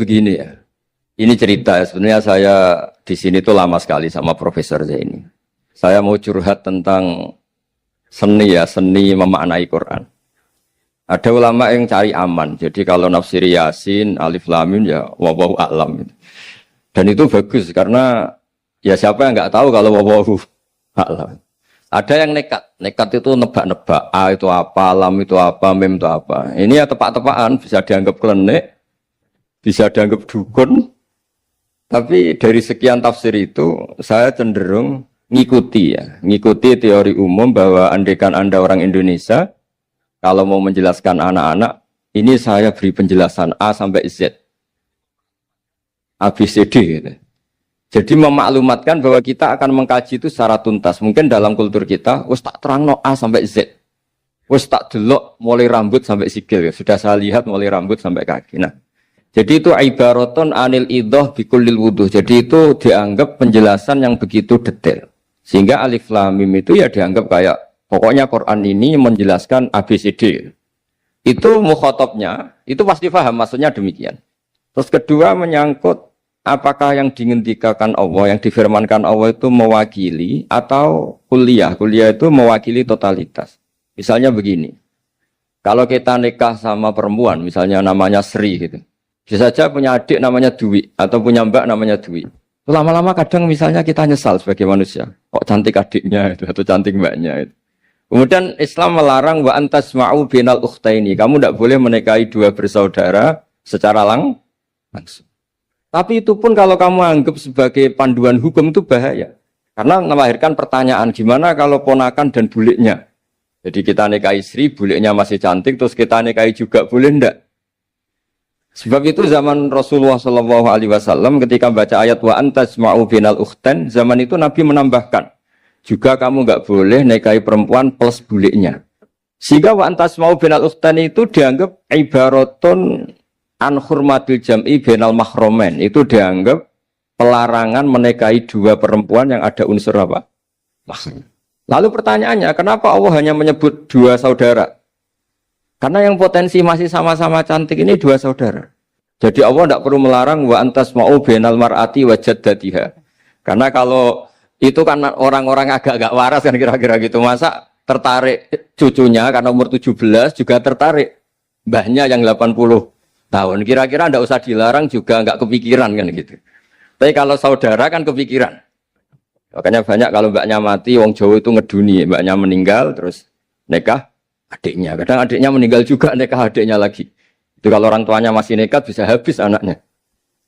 Begini ya. Ini cerita ya. Sebenarnya saya di sini tuh lama sekali sama Profesor Zaini. Saya mau curhat tentang seni ya, seni memaknai Quran. Ada ulama yang cari aman. Jadi kalau nafsir Yasin, Alif Lam Mim ya wallahu a'lam. Dan itu bagus karena ya siapa yang nggak tahu kalau wallahu a'lam. Ada yang nekat itu nebak-nebak. A itu apa, lam itu apa, mim itu apa. Ini ya tepak-tepakan, bisa dianggap klenik, bisa dianggap dukun. Tapi dari sekian tafsir itu, saya cenderung ngikuti teori umum bahwa andaikan Anda orang Indonesia, kalau mau menjelaskan anak-anak, ini saya beri penjelasan A sampai Z. A, B, C, D gitu. Jadi memaklumatkan bahwa kita akan mengkaji itu secara tuntas. Mungkin dalam kultur kita, wis tak terang no A sampai Z. Wis tak delok mulai rambut sampai sikil. Ya. Sudah saya lihat mulai rambut sampai kaki. Nah, jadi itu ibaratun anil idhah bikulil wuduh. Jadi itu dianggap penjelasan yang begitu detail. Sehingga Alif Lam Mim itu ya dianggap kayak, pokoknya Quran ini menjelaskan ABCD. Itu mukhatabnya, itu pasti paham maksudnya demikian. Terus kedua menyangkut apakah yang diingendikakan Allah, yang difirmankan Allah itu mewakili atau kuliah. Kuliah itu mewakili totalitas. Misalnya begini, kalau kita nikah sama perempuan, misalnya namanya Sri gitu. Bisa saja punya adik namanya Dwi, atau punya mbak namanya Dwi. Lama-lama kadang misalnya kita nyesal sebagai manusia. Kok cantik adiknya itu, atau cantik mbaknya itu. Kemudian Islam melarang wa antasma'u binal ukhtaini. Kamu tidak boleh menikahi dua bersaudara secara langsung. Tapi itu pun kalau kamu anggap sebagai panduan hukum itu bahaya. Karena melahirkan pertanyaan, gimana kalau ponakan dan buliknya? Jadi kita nikahi Sri, buliknya masih cantik, terus kita nikahi juga, boleh enggak? Sebab itu zaman Rasulullah SAW ketika baca ayat wa antasma'u binal ukhtan, zaman itu Nabi menambahkan, juga kamu enggak boleh nikahi perempuan plus buliknya. Sehingga wa antasma'u binal ukhtan itu dianggap ibaratun an hurmatil jam'i bainal mahromen, itu dianggap pelarangan menikahi dua perempuan yang ada unsur apa? Mahram. Lalu pertanyaannya, kenapa Allah hanya menyebut dua saudara? Karena yang potensi masih sama-sama cantik ini dua saudara. Jadi Allah tidak perlu melarang wa antasma'u bainal mar'ati wa jaddatiha. Karena kalau itu kan orang-orang agak-agak waras kan kira-kira gitu, masa tertarik cucunya karena umur 17 juga tertarik mbahnya yang 80 tahun, kira-kira ndak usah dilarang juga nggak kepikiran kan gitu. Tapi kalau saudara kan kepikiran. Makanya banyak kalau mbaknya mati, wong Jawa itu ngeduni, mbaknya meninggal terus nikah adiknya. Kadang adiknya meninggal juga nikah adiknya lagi. Itu kalau orang tuanya masih nekat bisa habis anaknya.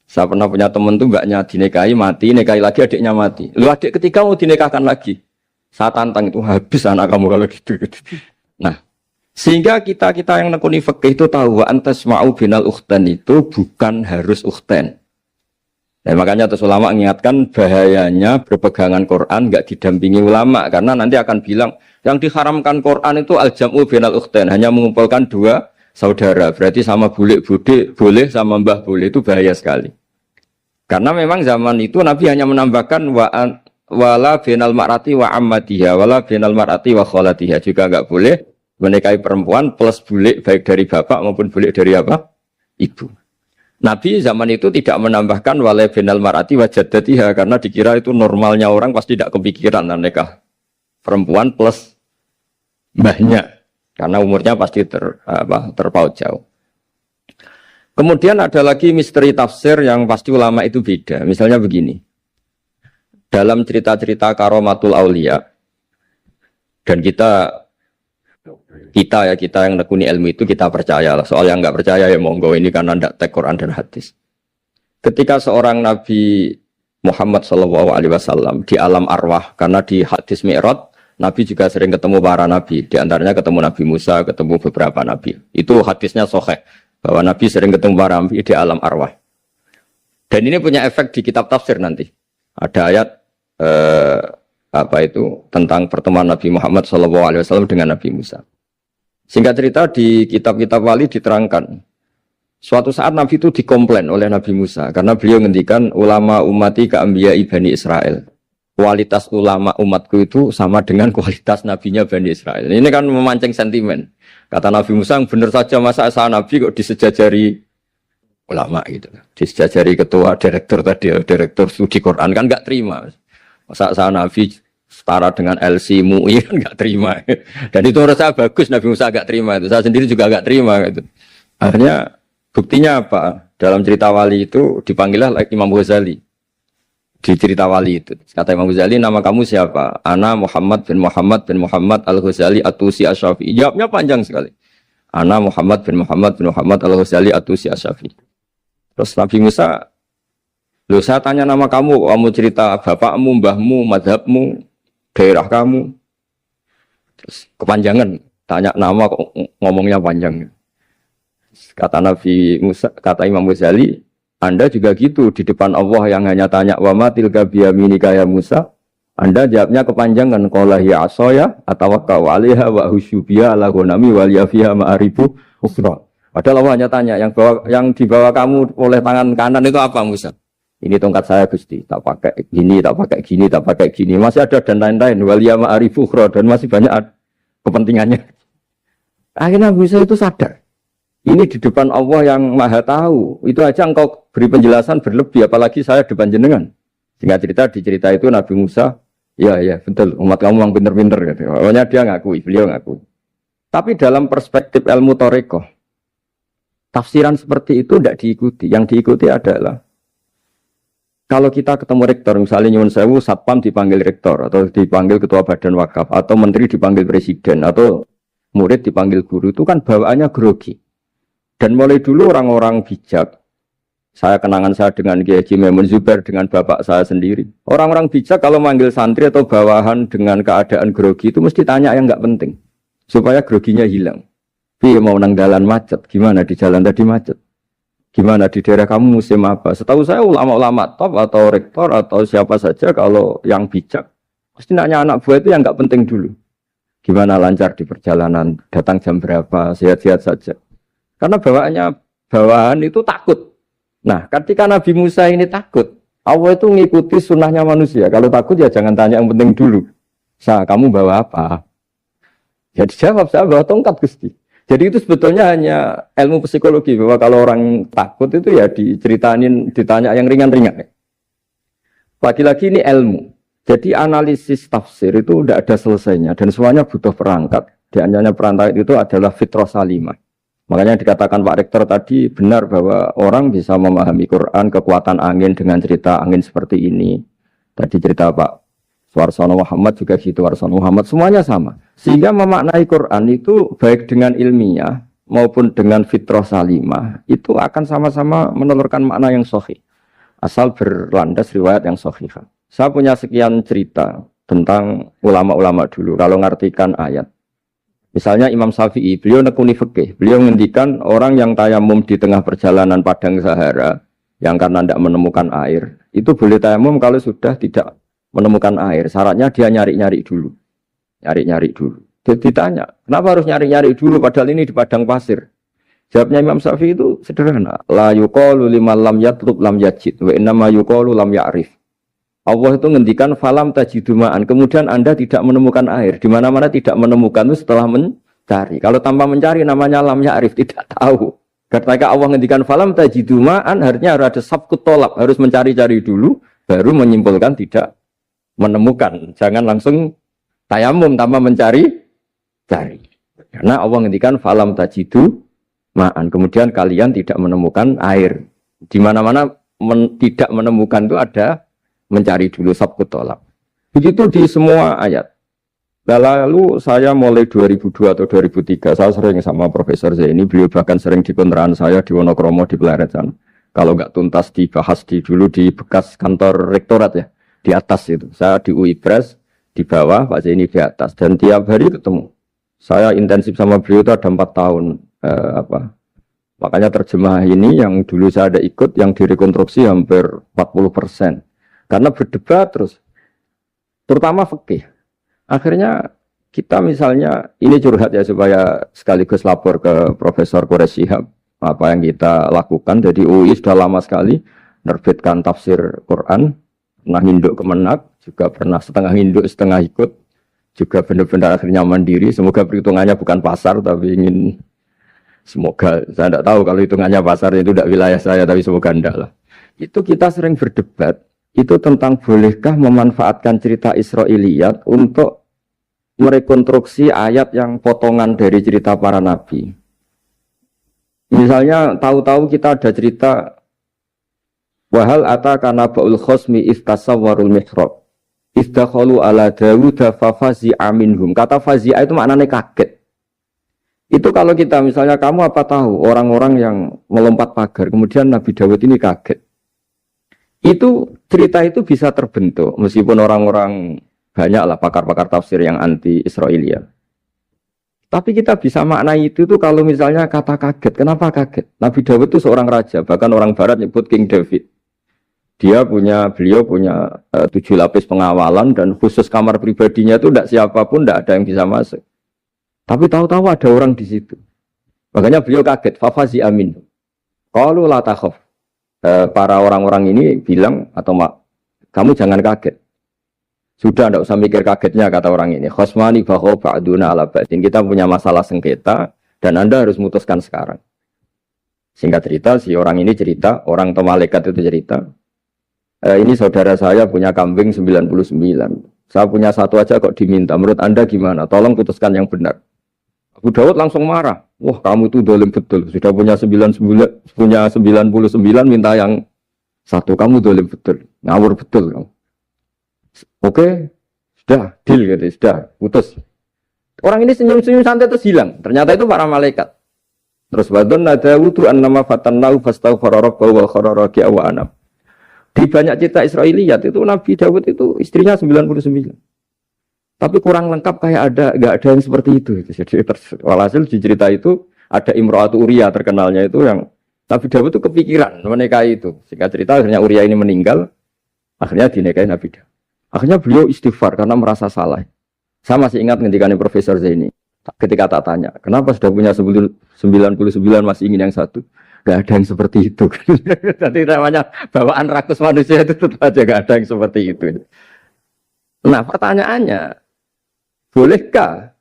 Saya pernah punya teman tuh mbaknya dinikahi mati, nikahi lagi adiknya mati. Lu adik ketiga mau dinikahkan lagi. Saya tantang itu habis anak kamu kalau gitu. Nah, sehingga kita yang nekuni fikih itu tahu wa antasma'u binal ukhtan itu bukan harus ukhtan. Dan makanya terus ulama mengingatkan bahayanya berpegangan Quran enggak didampingi ulama karena nanti akan bilang yang diharamkan Quran itu al-jam'u binal ukhtan, hanya mengumpulkan dua saudara. Berarti sama bulik bude boleh, sama mbah boleh, itu bahaya sekali. Karena memang zaman itu Nabi hanya menambahkan wala binal mar'ati wa ammatiha, wala binal mar'ati wa kholatiha, juga enggak boleh menikahi perempuan plus bulik baik dari bapak maupun bulik dari apa? Ibu. Nabi zaman itu tidak menambahkan wala binal mar'ati wa jaddatiha karena dikira itu normalnya orang pasti tidak kepikiran nikah perempuan plus mbahnya karena umurnya pasti terpaut jauh. Kemudian ada lagi misteri tafsir yang pasti ulama itu beda. Misalnya begini. Dalam cerita-cerita karomatul aulia dan kita yang nekuni ilmu itu kita percaya lah. Soal yang nggak percaya ya monggo, ini karena tidak tek Quran dan hadis. Ketika seorang Nabi Muhammad SAW di alam arwah, karena di hadis Mi'raj Nabi juga sering ketemu para nabi, di antaranya ketemu Nabi Musa, ketemu beberapa nabi. Itu hadisnya sahih bahwa Nabi sering ketemu para nabi di alam arwah. Dan ini punya efek di kitab tafsir nanti. Ada ayat tentang pertemuan Nabi Muhammad SAW dengan Nabi Musa. Singkat cerita di kitab-kitab wali diterangkan, suatu saat Nabi itu dikomplain oleh Nabi Musa karena beliau ngendikan ulama ummati ka'ambiya'i Bani Israel. Kualitas ulama umatku itu sama dengan kualitas nabinya Bani Israel. Ini kan memancing sentimen. Kata Nabi Musa, benar saja masa saya Nabi kok disejajari ulama gitu. Disejajari ketua direktur tadi, direktur studi Quran kan nggak terima. Masa saya Nabi setara dengan LC MUI kan nggak terima. Dan itu menurut saya bagus Nabi Musa nggak terima itu. Saya sendiri juga nggak terima gitu. Akhirnya buktinya apa? Dalam cerita wali itu dipanggillah Imam Ghazali. Di cerita wali itu kata Imam Ghazali, nama kamu siapa? Ana Muhammad bin Muhammad Al-Ghazali At-Tusi Asy-Syafi'i. Jawabnya panjang sekali. Ana Muhammad bin Muhammad Al-Ghazali At-Tusi Asy-Syafi'i. Terus Nabi Musa, loh saya tanya nama kamu cerita bapakmu, mbahmu, madhabmu, daerah kamu. Terus kepanjangan, tanya nama kok ngomongnya panjang. Kata Nabi Musa, kata Imam Ghazali, Anda juga gitu di depan Allah yang hanya tanya wa ma tilka biyaminika ya Musa. Anda jawabnya kepanjangan qala hiya asaya atawakkau 'alaiha wa husyubiya ala ghanami wa liyafiha ma'aribu ukhra. Padahal Allah hanya tanya yang dibawa kamu oleh tangan kanan itu apa Musa? Ini tongkat saya Gusti, tak pakai gini, tak pakai gini, tak pakai gini. Masih ada dan lain-lain wa liya ma'aribu ukhra dan masih banyak kepentingannya. Akhirnya Musa itu sadar. Ini di depan Allah yang maha tahu. Itu aja engkau beri penjelasan berlebih. Apalagi saya depan jenengan. Sehingga di cerita itu Nabi Musa. Ya betul. Umat kamu yang pinter-pinter. Gitu. Pokoknya dia ngakui. Beliau ngakui. Tapi dalam perspektif ilmu Thariqah. Tafsiran seperti itu tidak diikuti. Yang diikuti adalah. Kalau kita ketemu rektor. Misalnya Nyuwun Sewu, Satpam dipanggil rektor. Atau dipanggil ketua badan wakaf. Atau menteri dipanggil presiden. Atau murid dipanggil guru. Itu kan bawaannya grogi. Dan mulai dulu orang-orang bijak, saya kenangan saya dengan Kiai Haji Maimun Zubair dengan bapak saya sendiri. Orang-orang bijak kalau manggil santri atau bawahan dengan keadaan grogi itu mesti tanya yang nggak penting. Supaya groginya hilang. Piye mau nang dalan macet, gimana di jalan tadi macet? Gimana di daerah kamu musim apa? Setahu saya ulama-ulama top atau rektor atau siapa saja kalau yang bijak, mesti nanya anak buah itu yang nggak penting dulu. Gimana lancar di perjalanan, datang jam berapa, sehat-sehat saja. Karena bawahan itu takut. Nah, ketika Nabi Musa ini takut, Allah itu mengikuti sunnahnya manusia. Kalau takut ya jangan tanya yang penting dulu. Kamu bawa apa? Ya dijawab, saya bawa tongkat Gusti. Jadi itu sebetulnya hanya ilmu psikologi. Bahwa kalau orang takut itu ya ditanya yang ringan-ringan. Lagi-lagi ini ilmu. Jadi analisis tafsir itu tidak ada selesainya. Dan semuanya butuh perangkat. Di antaranya perangkat itu adalah fitrah salimah. Makanya dikatakan Pak Rektor tadi benar bahwa orang bisa memahami Quran, kekuatan angin dengan cerita angin seperti ini. Tadi cerita Pak Suarsono Muhammad juga gitu, Warsono Muhammad, semuanya sama. Sehingga memaknai Quran itu baik dengan ilmiah maupun dengan fitrah salimah, itu akan sama-sama menelurkan makna yang sahih. Asal berlandas riwayat yang sahih. Saya punya sekian cerita tentang ulama-ulama dulu, kalau ngartikan ayat. Misalnya Imam Syafi'i, beliau nekuni fikih. Beliau menghentikan orang yang tayamum di tengah perjalanan padang Sahara, yang karena tidak menemukan air, itu boleh tayamum kalau sudah tidak menemukan air. Syaratnya dia nyari-nyari dulu. Nyari-nyari dulu. Ditanya, kenapa harus nyari-nyari dulu padahal ini di padang pasir? Jawabnya Imam Syafi'i itu sederhana. La yuqalu liman lam yatlub lam yajid, wa innama yuqalu lam ya'rif. Allah itu ngendikan falam tajiduma'an. Kemudian Anda tidak menemukan air. Di mana-mana tidak menemukan itu setelah mencari. Kalau tanpa mencari namanya lam ya'rif, tidak tahu. Ketika Allah ngendikan falam tajiduma'an, artinya harus ada sabkut tolak. Harus mencari-cari dulu, baru menyimpulkan tidak menemukan. Jangan langsung tayamum tanpa mencari-cari. Karena Allah ngendikan falam tajiduma'an. Kemudian kalian tidak menemukan air. Di mana-mana tidak menemukan itu ada mencari dulu sabkut tolak. Begitu di semua ayat. Lalu saya mulai 2002 atau 2003, saya sering sama Profesor Zaini, beliau bahkan sering di kontrakan saya di Wonokromo di Pleret sana. Kalau nggak tuntas dibahas dulu di bekas kantor rektorat ya, di atas itu. Saya di UI Pres, di bawah, Pak Zaini di atas. Dan tiap hari ketemu. Saya intensif sama beliau itu ada 4 tahun. Makanya terjemah ini yang dulu saya ada ikut, yang direkonstruksi hampir 40%. Karena berdebat terus, terutama fikih. Akhirnya kita misalnya, ini curhat ya supaya sekaligus lapor ke Profesor Quraish Shihab apa yang kita lakukan. Jadi UI sudah lama sekali menerbitkan tafsir Quran, pernah nginduk Kemenak, juga pernah setengah nginduk setengah ikut, juga benar-benar akhirnya mandiri. Semoga perhitungannya bukan pasar tapi ingin Semoga, saya tidak tahu kalau hitungannya pasar itu tidak wilayah saya, tapi semoga enggak lah. Itu kita sering berdebat, itu tentang bolehkah memanfaatkan cerita Israiliyat untuk merekonstruksi ayat yang potongan dari cerita para nabi. Misalnya, tahu-tahu kita ada cerita wahal ataka naba'ul khosmi istasawwarul mihrab istakhalu ala Dawuda fafazi'a minhum. Kata fazi'a itu maknanya kaget. Itu kalau kita misalnya kamu apa tahu orang-orang yang melompat pagar kemudian Nabi Dawud ini kaget. Itu cerita itu bisa terbentuk meskipun orang-orang banyaklah pakar-pakar tafsir yang anti Israiliyat. Tapi kita bisa maknai itu tuh kalau misalnya kata kaget. Kenapa kaget? Nabi Dawud itu seorang raja, bahkan orang barat nyebut King David. Beliau punya 7 lapis pengawalan dan khusus kamar pribadinya itu tidak siapapun, tidak ada yang bisa masuk. Tapi tahu-tahu ada orang di situ. Makanya beliau kaget. Fafazi amin. Qalu la takhaf. Para orang-orang ini bilang atau kamu jangan kaget. Sudah tidak usah mikir kagetnya kata orang ini. Khosmani bahu ba'duna ala ba'din. Kita punya masalah sengketa dan Anda harus memutuskan sekarang. Singkat cerita, si orang ini cerita, orang atau malaikat itu cerita. Ini saudara saya punya kambing 99. Saya punya satu aja kok diminta. Menurut Anda gimana? Tolong putuskan yang benar. Abu Dawud langsung marah. Wah, kamu itu dolim betul. Sudah punya 99, minta yang satu. Kamu dolim betul. Ngawur betul kamu. Oke, sudah deal gitu, sudah putus. Orang ini senyum-senyum santai terus hilang. Ternyata itu para malaikat. Terus wadon Dawud annama fatannahu fastaghfara rabbahu wa kharra raki'a wa anam. Di banyak cerita Israiliyat itu Nabi Dawud itu istrinya 99. Tapi kurang lengkap kayak nggak ada yang seperti itu. Jadi walhasil di cerita itu ada Imro'atu Uria terkenalnya itu yang Nabi Dawud itu kepikiran menikahi itu. Singkat cerita akhirnya Uria ini meninggal, akhirnya dinikahi Nabi Dawud. Akhirnya beliau istighfar karena merasa salah. Saya masih ingat ketika Profesor Zaini, ketika tak tanya, kenapa sudah punya 99 masih ingin yang satu? Gak ada yang seperti itu. Nanti namanya bawaan rakus manusia itu tetap aja gak ada yang seperti itu. Nah pertanyaannya, bolehkah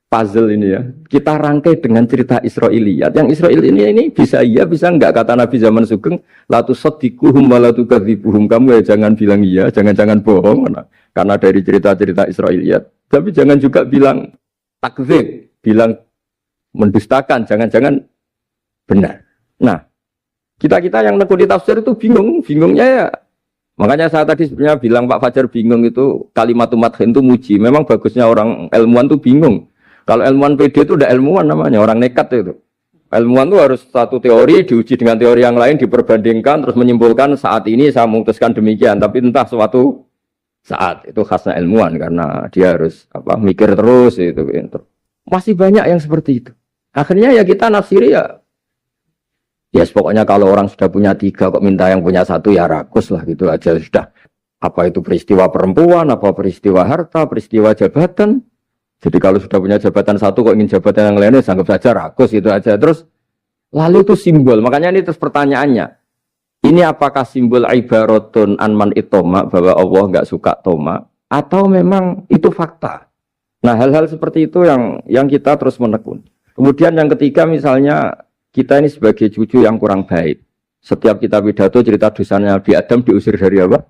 puzzle ini ya kita rangkai dengan cerita Israiliyat? Yang Israil ini bisa iya bisa enggak, kata Nabi zaman Sugeng, la tusaddiquhum wa la tukadzibuhum. Kamu ya jangan bilang iya, jangan bohong karena dari cerita-cerita Israiliyat. Tapi jangan juga bilang takdzib, bilang mendustakan, jangan-jangan benar. Nah, kita yang nekuni tafsir itu bingungnya ya. Makanya saya tadi sebenarnya bilang Pak Fajar bingung itu kalimat madhin itu muji. Memang bagusnya orang ilmuwan itu bingung. Kalau ilmuwan PD itu udah ilmuwan namanya, orang nekat itu. Ilmuwan itu harus satu teori diuji dengan teori yang lain, diperbandingkan terus menyimpulkan saat ini saya memutuskan demikian. Tapi entah suatu saat itu khasnya ilmuwan karena dia harus mikir terus itu. Masih banyak yang seperti itu. Akhirnya ya kita nafsiri ya. Yes, pokoknya kalau orang sudah punya 3 kok minta yang punya 1 ya rakus lah gitu aja sudah. Apa itu peristiwa perempuan, apa peristiwa harta, peristiwa jabatan. Jadi kalau sudah punya jabatan 1 kok ingin jabatan yang lainnya anggap saja rakus gitu aja. Terus lalu itu simbol. Makanya ini terus pertanyaannya. Ini apakah simbol ibaratun anman itoma bahwa Allah enggak suka toma atau memang itu fakta? Nah, hal-hal seperti itu yang kita terus menekun. Kemudian yang ketiga misalnya kita ini sebagai cucu yang kurang baik. Setiap kita pidato cerita dosanya Nabi Adam diusir dari apa?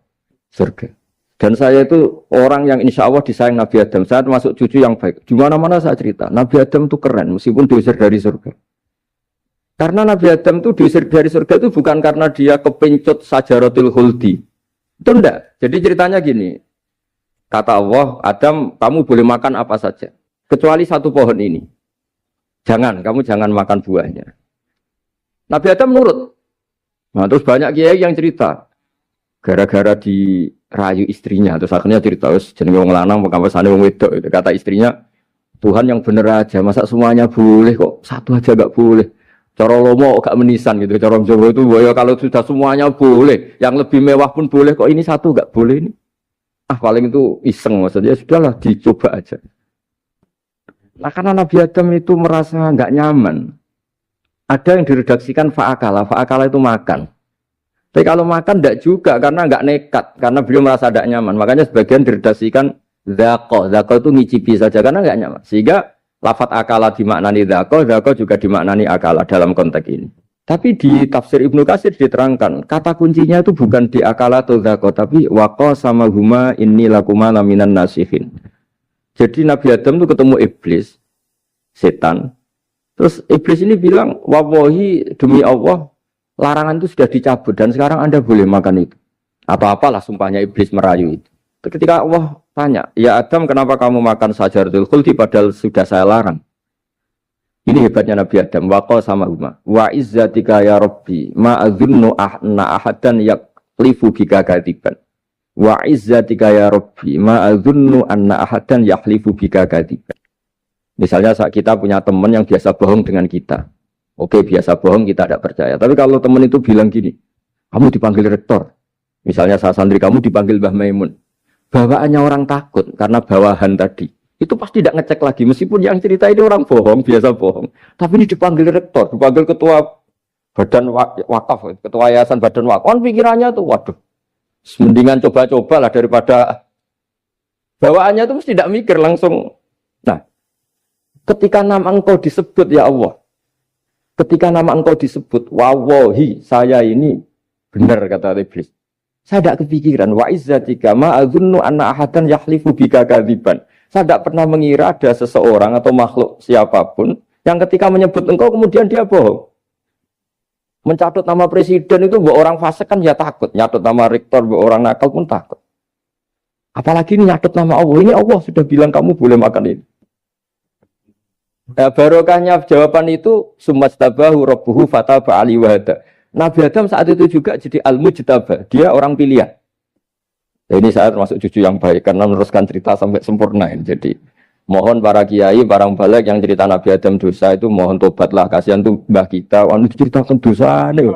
Surga. Dan saya itu orang yang insya Allah disayang Nabi Adam. Saya termasuk cucu yang baik. Di mana-mana saya cerita. Nabi Adam itu keren meskipun diusir dari surga. Karena Nabi Adam itu diusir dari surga itu bukan karena dia kepencut sajaratul khuldi. Itu enggak. Jadi ceritanya gini. Kata Allah, Adam kamu boleh makan apa saja. Kecuali satu pohon ini. Kamu jangan makan buahnya. Nabi Adam nurut. Nah, terus banyak kiai yang cerita. Gara-gara dirayu istrinya. Terus akhirnya cerita, jenenge wong lanang pekampesane wong wedok. Kata istrinya, Tuhan yang bener aja. Masa semuanya boleh kok? Satu aja gak boleh. Cara lomo gak menisan gitu. Cara Jawa itu, ya kalau sudah semuanya boleh. Yang lebih mewah pun boleh. Kok ini satu gak boleh ini? Paling itu iseng. Maksudnya sudahlah dicoba aja. Nah karena Nabi Adam itu merasa gak nyaman. Ada yang diredaksikan fa'akala itu makan. Tapi kalau makan tidak juga karena nggak nekat, karena beliau merasa tidak nyaman. Makanya sebagian diredaksikan zaqo itu ngicipi saja karena nggak nyaman. Sehingga lafat akala dimaknani dzaqo juga dimaknani akala dalam konteks ini. Tapi di tafsir Ibnu Katsir diterangkan, kata kuncinya itu bukan di akala atau dzaqo, tapi waqa sama huma inni lakuma laminan nasihin. Jadi Nabi Adam itu ketemu iblis, setan. Terus iblis ini bilang, wallahi demi Allah, larangan itu sudah dicabut dan sekarang Anda boleh makan itu. Atau apalah sumpahnya iblis merayu itu. Ketika Allah tanya, ya Adam kenapa kamu makan sajaratul khuldi padahal sudah saya larang. Ini hebatnya Nabi Adam. Waqa sama huma. Wa izzatika ya Rabbi ma adzunnu anna ahadan yaklifu bika kadiban. Wa izzatika ya Rabbi ma adzunnu anna ahadan yaklifu bika kadiban. Misalnya saat kita punya teman yang biasa bohong dengan kita. Oke, biasa bohong kita tidak percaya. Tapi kalau teman itu bilang gini, kamu dipanggil rektor. Misalnya saat santri kamu dipanggil Mbah Maimun. Bawaannya orang takut karena bawahan tadi. Itu pasti tidak ngecek lagi. Meskipun yang cerita ini orang bohong, biasa bohong. Tapi ini dipanggil rektor, dipanggil ketua badan wakaf, ketua yayasan badan wakaf. Kan pikirannya tuh, waduh, mendingan coba-coba lah daripada bawaannya tuh mesti tidak mikir langsung. Nah, ketika nama engkau disebut ya Allah, ketika nama engkau disebut, wallahi saya ini benar kata iblis. Saya tidak kepikiran wa izzatika ma adzunnu anna ahadan yahlifu bika kadziban. Saya tidak pernah mengira ada seseorang atau makhluk siapapun yang ketika menyebut engkau kemudian dia bohong. Mencatut nama presiden itu buat orang fasik kan ya takut. Nyatut nama rektor buat orang nakal pun takut. Apalagi ini nyatut nama Allah. Ini Allah sudah bilang kamu boleh makan ini. Nah, barokahnya jawaban itu sumastabahu rabbuhu fataba ali wahada. Nabi Adam saat itu juga jadi al-mujtaba. Dia orang pilihan. Nah, ini saya termasuk cucu yang baik karena meneruskan cerita sampai sempurna. Jadi mohon para kiai, para balik yang cerita Nabi Adam dosa itu mohon tobatlah. Kasihan tuh mbah kita, anu ceritakan dosa nih.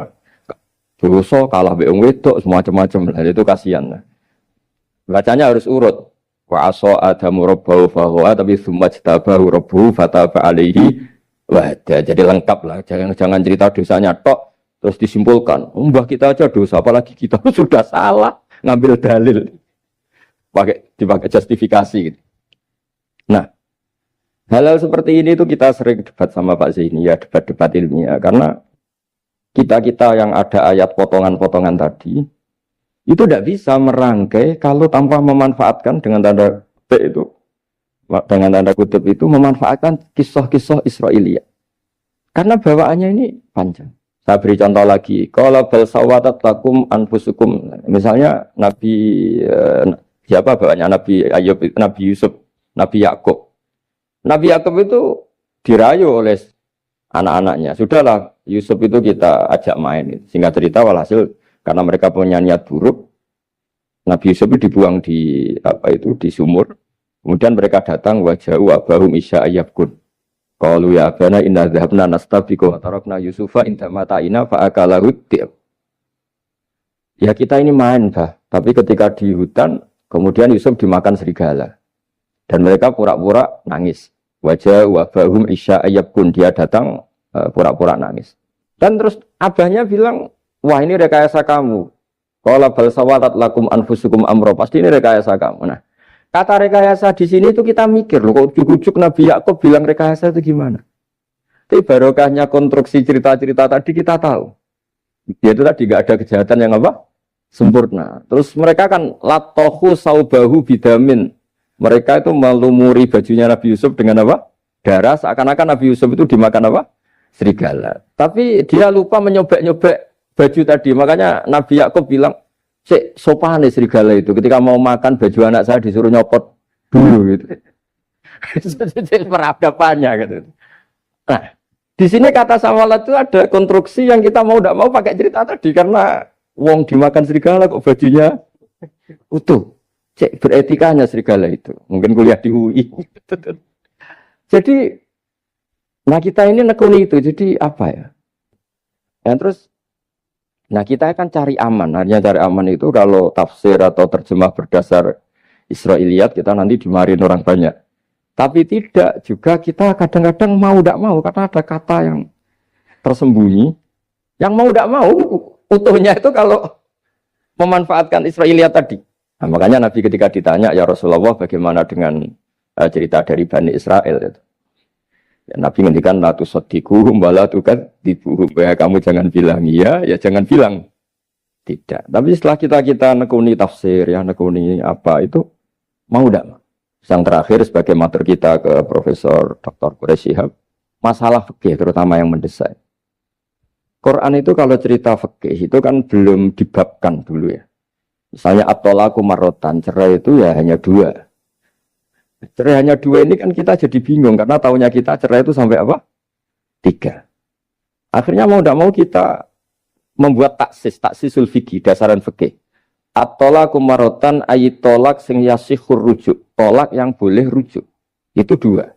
Dosa kalah beong wedok semacam-macam lah itu kasihan. Bacanya harus urut. Wa aso adamu rabbahu fahuwa tapi tsumma jtabahu rabbuhu fataba alaihi wahda. Jadi lengkap lah. Jangan cerita dosanya tok terus disimpulkan. Mbah kita aja dosa apalagi kita sudah salah. Ngambil dalil dipakai justifikasi gitu. Nah, hal-hal seperti ini tuh kita sering debat sama Pak Zaini ya, debat-debat ilmiah karena kita yang ada ayat potongan-potongan tadi itu tidak bisa merangkai kalau tanpa memanfaatkan dengan tanda kutip itu memanfaatkan kisah-kisah Israiliyah. Karena bawaannya ini panjang. Saya beri contoh lagi. Qala bal sawatat lakum anfusukum. Misalnya siapa bapaknya Nabi Ayub, Nabi Yusuf, Nabi Yakub. Nabi Yakub itu dirayu oleh anak-anaknya. Sudahlah Yusuf itu kita ajak main. Singkat cerita walhasil karena mereka punya niat buruk, Nabi Yusuf itu dibuang di sumur. Kemudian mereka datang waja'u abahum isya ayyabkun. Qalu ya abana inna dhahabna nastabiqu wa tarakna Yusufa inda mata'ina fa akalahu dhi'ab. Ya kita ini main, Bah. Tapi ketika di hutan, kemudian Yusuf dimakan serigala. Dan mereka pura-pura nangis. Wajah wabahum isya ayyabkun. Dia datang pura-pura nangis. Dan terus abahnya bilang, wah ini rekayasa kamu. Qala bal sawatat lakum anfusukum amro. Pasti ini rekayasa kamu. Nah, kata rekayasa di sini itu kita mikir loh, kok ujuk-ujuk Nabi Yakub bilang rekayasa itu gimana? Tapi barokahnya konstruksi cerita-cerita tadi kita tahu. Dia itu tadi nggak ada kejahatan yang apa? Sempurna. Terus mereka kan latohu saubahu bidamin. Mereka itu melumuri bajunya Nabi Yusuf dengan apa? Darah. Seakan-akan Nabi Yusuf itu dimakan apa? Serigala. Tapi dia lupa menyobek-nyobek baju tadi. Makanya Nabi Yakub bilang, sopan serigala itu ketika mau makan baju anak saya disuruh nyopot dulu gitu. Peradabannya gitu. Nah, di sini kata sawalat itu ada konstruksi yang kita mau tidak mau pakai cerita tadi karena wong dimakan serigala kok bajunya utuh. Cek beretikanya serigala itu. Mungkin kuliah di UI. Jadi, nah kita ini nekuni itu. Jadi apa ya? Dan terus nah kita akan cari aman. Artinya cari aman itu kalau tafsir atau terjemah berdasar Israiliyat kita nanti dimarin orang banyak. Tapi tidak juga kita kadang-kadang mau tidak mau karena ada kata yang tersembunyi. Yang mau tidak mau utuhnya itu kalau memanfaatkan Israiliyat tadi. Nah, makanya Nabi ketika ditanya ya Rasulullah bagaimana dengan cerita dari Bani Israel itu. Ya, Nabi ngendikan la tusaddiquhum wa la tukadzibuhum. Ya kamu jangan bilang iya, ya jangan bilang tidak. Tapi setelah kita nekuni tafsir, ya nekuni apa itu mau tidak? Yang terakhir sebagai matur kita ke Profesor Dr. Quraish Shihab, masalah fikih terutama yang mendesak. Quran itu kalau cerita fikih itu kan belum dibabkan dulu ya. Misalnya at-thalaqu marratan, cerai itu ya hanya 2. Cerai hanya 2 ini kan kita jadi bingung karena taunya kita cerai itu sampai apa? 3. Akhirnya mau tidak mau kita membuat taksisul fikih, dasaran fikih. At-thalaqu marratan ayat tolak sing yasihur rujuk, tolak yang boleh rujuk. Itu 2.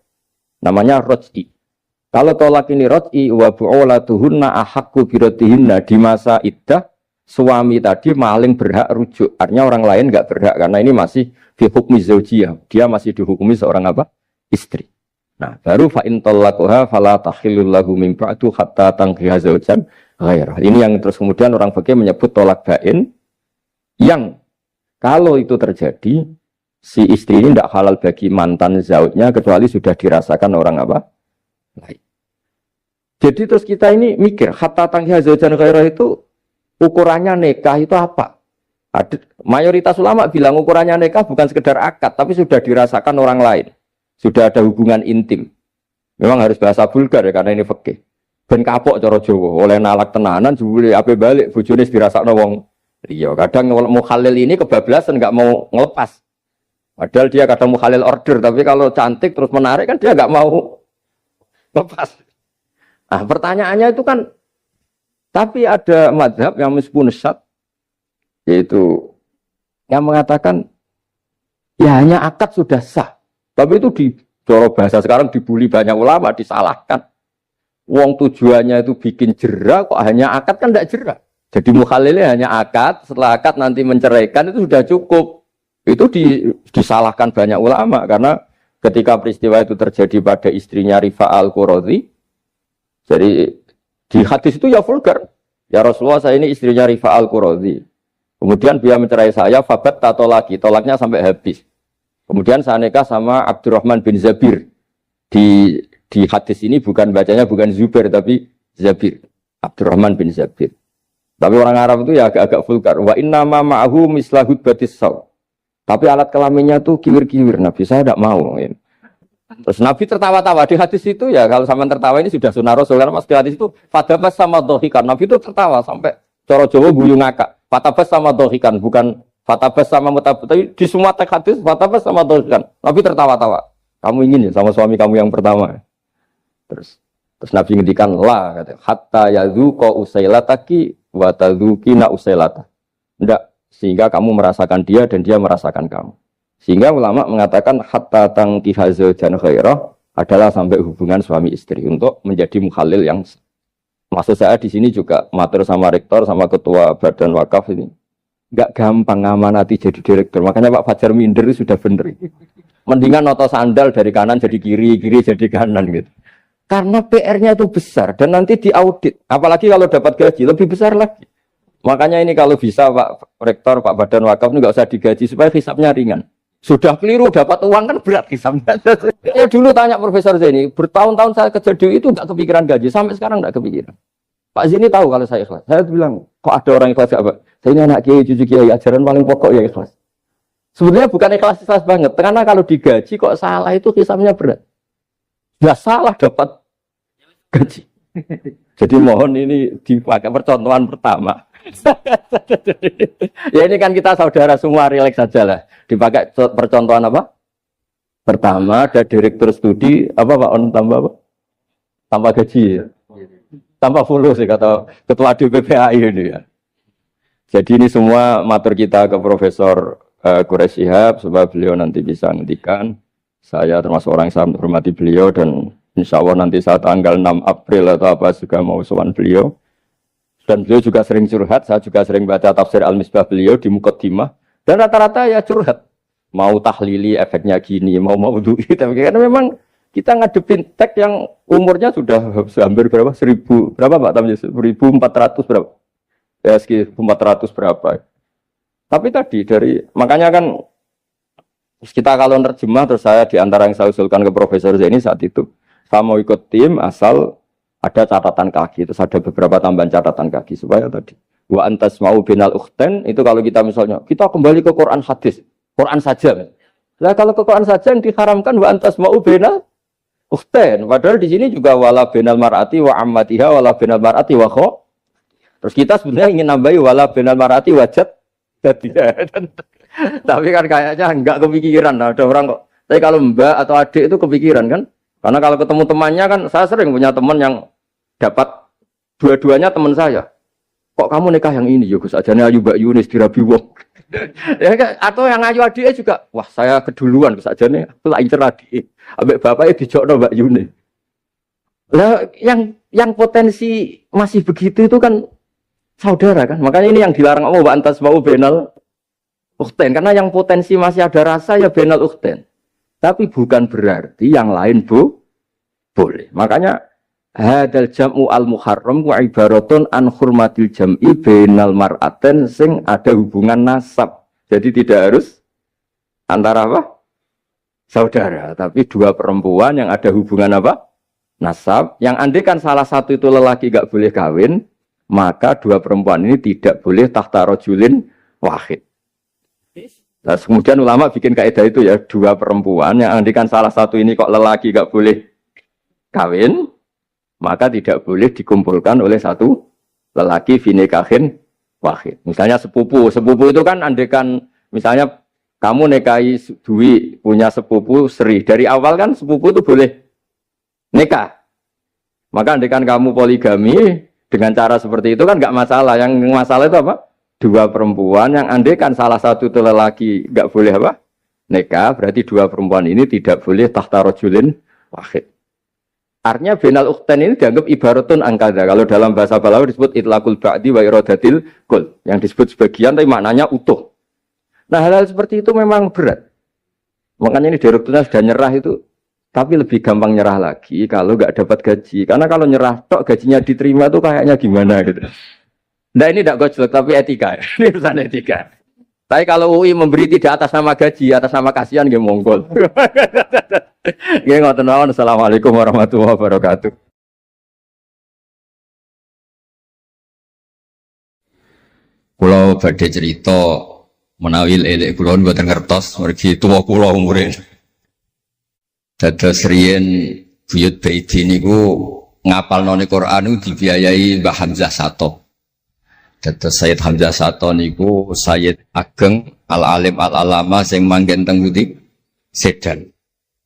Namanya roj'i. Kalau tolak ini roj'i wa bu'ulatuhunna ahaqqu biratihinna, di masa iddah suami tadi maling berhak rujuk. Artinya orang lain enggak berhak karena ini masih fi hukmi zaujiyah. Dia masih dihukumi seorang apa? Istri. Nah, baru fa in talaquha fala tahillul lahu min ba'du hatta tankiha zaujan ghairah. Ini yang terus kemudian orang fikih menyebut tolak bain, yang kalau itu terjadi si istri ini tidak halal bagi mantan zaujnya kecuali sudah dirasakan orang apa? Lain. Jadi terus kita ini mikir hatta tankiha zaujan ghairah itu ukurannya nikah itu apa? Mayoritas ulama bilang ukurannya nikah bukan sekedar akad tapi sudah dirasakan orang lain. Sudah ada hubungan intim. Memang harus bahasa vulgar ya karena ini fikih. Ben kapok cara Jawa oleh nalak tenanan jebule ape balik bojone dirasakno wong liya. Kadang mukhalil ini kebablasan enggak mau ngelepas. Padahal dia kadang mukhalil order tapi kalau cantik terus menarik kan dia enggak mau lepas. Nah, pertanyaannya itu kan tapi ada madhab yang meskipun syad yaitu yang mengatakan ya hanya akad sudah sah. Tapi itu di cara bahasa sekarang dibully banyak ulama, disalahkan. Wong tujuannya itu bikin jera kok hanya akad kan tidak jera. Jadi mukhalilnya hanya akad, setelah akad nanti menceraikan itu sudah cukup. Itu disalahkan banyak ulama karena ketika peristiwa itu terjadi pada istrinya Rifa al-Quradi. Jadi di hadis itu ya vulgar. Ya Rasulullah saya ini istrinya Rifa al-Quradi. Kemudian dia mencerai saya, fabat tato lagi, tolaknya sampai habis. Kemudian saya nikah sama Abdurrahman bin Zabir. Di hadis ini bukan bacanya bukan Zubair tapi Zabir. Abdurrahman bin Zabir. Tapi orang Arab itu ya agak-agak vulgar. Wa inna ma ma'ahu mislahud batis saw. Tapi alat kelaminnya tuh kiwir-kiwir. Nabi saya tidak mau. Terus Nabi tertawa-tawa di hadis itu ya kalau sama tertawa ini sudah sunnah Rasul karena mas di hadis itu fatabas sama dohikan. Nabi itu tertawa sampai coro Jawa guyu ngakak. Fatabas sama dohikan bukan fatabas sama mutabas. Tapi di semua teks hadis fatabas sama dohikan. Nabi tertawa-tawa. Kamu ingin ya sama suami kamu yang pertama. Terus Nabi ngendikan la kata hatta yadzuqa usailataki wa tadzukina usailata. Enggak, sehingga kamu merasakan dia dan dia merasakan kamu. Sehingga ulama mengatakan hatta tankiha zaujan ghairah adalah sampai hubungan suami istri untuk menjadi mukhalil yang maksud saya di sini juga matur sama rektor sama ketua badan wakaf ini enggak gampang ngamanati jadi direktur. Makanya Pak Fajar minder sudah bener. Mendingan noto sandal dari kanan jadi kiri, kiri jadi kanan gitu. Karena PR-nya itu besar dan nanti diaudit. Apalagi kalau dapat gaji lebih besar lagi. Makanya ini kalau bisa Pak Rektor, Pak Badan Wakaf ini nggak usah digaji supaya hisapnya ringan. Sudah keliru dapat uang kan berat hisapnya. Ya dulu tanya Profesor Zaini, bertahun-tahun saya kerja di itu nggak kepikiran gaji, sampai sekarang nggak kepikiran. Pak Zaini tahu kalau saya ikhlas. Saya bilang, kok ada orang ikhlas apa? Saya ini anak kiai, cucu kiai, ajaran paling pokok ya ikhlas. Sebenarnya bukan ikhlas banget, karena kalau digaji kok salah itu hisapnya berat. Nggak salah dapat gaji. Jadi mohon ini dipakai percontohan pertama. Ya ini kan kita saudara semua relax saja lah. Dipakai percontohan apa? Pertama ada direktur studi apa Pak On tambah apa? Tambah gaji ya. Tambah follow sih kata ketua DPPAI ini ya. Jadi ini semua matur kita ke Profesor Quraish Shihab supaya beliau nanti bisa ngendikan. Saya termasuk orang yang sangat menghormati beliau dan insya Allah nanti saat tanggal 6 April atau apa juga mau sowan beliau. Dan beliau juga sering curhat, saya juga sering baca tafsir Al-Misbah beliau di Muqaddimah. Dan rata-rata ya curhat. Mau tahlili efeknya gini, mau duit. Tapi karena memang kita ngadepin teks yang umurnya sudah hampir berapa? 1000, berapa Pak Tamjiz? 1400 berapa? Ya sekitar 400 berapa. Tapi tadi makanya kan kita kalau nerjemah terus saya diantara yang saya usulkan ke Profesor Zaini saat itu Saya mau ikut tim asal ada catatan kaki, terus ada beberapa tambahan catatan kaki supaya tadi wa antas mau binal ukhten itu kalau kita misalnya kita kembali ke Quran hadis, Quran saja. Nah kalau ke Quran saja yang diharamkan wa antas mau binal ukhten. Padahal di sini juga wala binal mar'ati wa ammatiha wala binal mar'ati wa kho. Terus kita sebenarnya ingin nambahi wala binal mar'ati wajat tadi. Tapi kan kayaknya enggak kepikiran. Nah, ada orang kok. Tapi kalau mbak atau adik itu kepikiran kan? Karena kalau ketemu temannya kan saya sering punya teman yang dapat dua-duanya teman saya. Kok kamu nikah yang ini? Ya Gus ajane ayu Mbak Yunis dirabi wong. Ya atau yang ayu adike juga. Wah, saya keduluan Gus ajane aku lak incer adike. Ambek bapake dijokno Mbak Yunis. Lah yang potensi masih begitu itu kan saudara kan. Makanya ini yang dilarang Allah wa antas mau benal ukhten karena yang potensi masih ada rasa ya benal ukhten. Tapi bukan berarti yang lain boleh. Makanya hadal jam'u al-muharram wa ibaratun an hurmatil jam'i bainal mar'aten sing ada hubungan nasab. Jadi tidak harus antara apa? Saudara, tapi dua perempuan yang ada hubungan apa? Nasab. Yang andai kan salah satu itu lelaki enggak boleh kawin, maka dua perempuan ini tidak boleh tahta rajulin wahid. Nah, kemudian ulama bikin kaidah itu ya, dua perempuan yang andai kan salah satu ini kok lelaki enggak boleh kawin, maka tidak boleh dikumpulkan oleh satu lelaki finikahin wahid. Misalnya sepupu itu kan andekan misalnya kamu nikahi Dwi punya sepupu Sri, dari awal kan sepupu itu boleh nikah. Maka andekan kamu poligami dengan cara seperti itu kan nggak masalah. Yang masalah itu apa? Dua perempuan yang andekan salah satu itu lelaki nggak boleh apa? Nikah, berarti dua perempuan ini tidak boleh tahta rajulin wahid. Artinya benal ukhten ini dianggap ibaratun angkada. Kalau dalam bahasa Balawi disebut itlaqul ba'di wa iradatil kul. Yang disebut sebagian tapi maknanya utuh. Nah hal-hal seperti itu memang berat. Makanya ini direkturnya sudah nyerah itu. Tapi lebih gampang nyerah lagi kalau nggak dapat gaji. Karena kalau nyerah tok gajinya diterima itu kayaknya gimana gitu. Nah ini tidak gojlok tapi etika. Ini urusan etika. Tapi kalau UI memberi tidak atas nama gaji, atas nama kasihan nggih monggo. Nggih ngoten mawon. Assalamualaikum warahmatullahi wabarakatuh. Kula badhe cerita menawi elek kula mboten ngertos mergi tuwa kula umure. Dados riyen buyut Baiti niku ngapalno Quran niku dibiayai Mbah Hamzah Sato. Dados Sayyid Hamzah Sato niku Sayyid Ageng Al-Alim Al-Alama sing manggen teng pundi Sedan.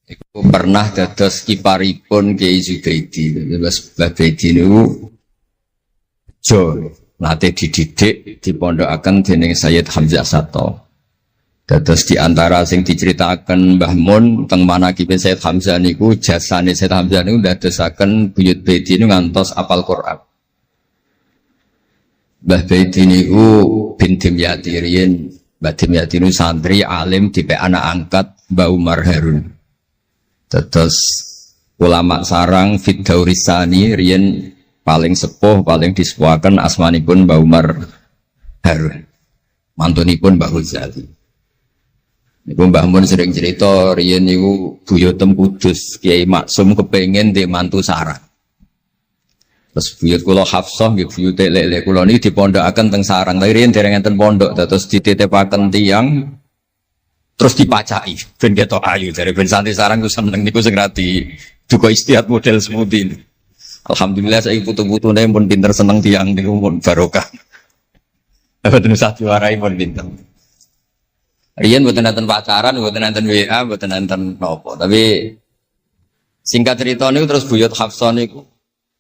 Iku pernah dados kiparipun Kiai Zubaidi. Terus Mbah Baidi niku jo nate dididik dipondokaken dening Sayyid Hamzah Sato. Dados di antara sing diceritaken Mbah Mun teng manakibe Sayyid Hamzah niku jasane Sayyid Hamzah niku ndadosaken buyut Baidi niku ngantos apal Quran. Mbah Baidi niku bin Dimyati riyen, Mbah Dimyati niku santri alim dipe anak angkat Mbah Umar Harun. Terus ulama sarang Fiddaurisani riyen paling sepuh, paling disepuhaken asmanipun Mbah Umar Harun. Mantunipun Mbah Ghazali. Niku Mbah Mun sering cerita riyen niku buyutem Kudus, Kiai Maksum kepengin ndek mantu sarang. Terus buyut kula Hafsah nggih buyut lek-lek kula niki dipondokaken teng sarang. Tapi riyen dereng enten pondok terus dititipaken tiyang terus dipacaki ben ketok ayu dari ben santri sarang ku seneng niku sing rati duka istihad model semudi. Alhamdulillah saiki putu-putune pun pinter seneng tiyang niku pun barokah. Mboten usah diwarai pun pinter. Riyen mboten enten pacaran, mboten enten WA, mboten enten napa. Tapi singkat cerita niku terus buyut Hafsah niku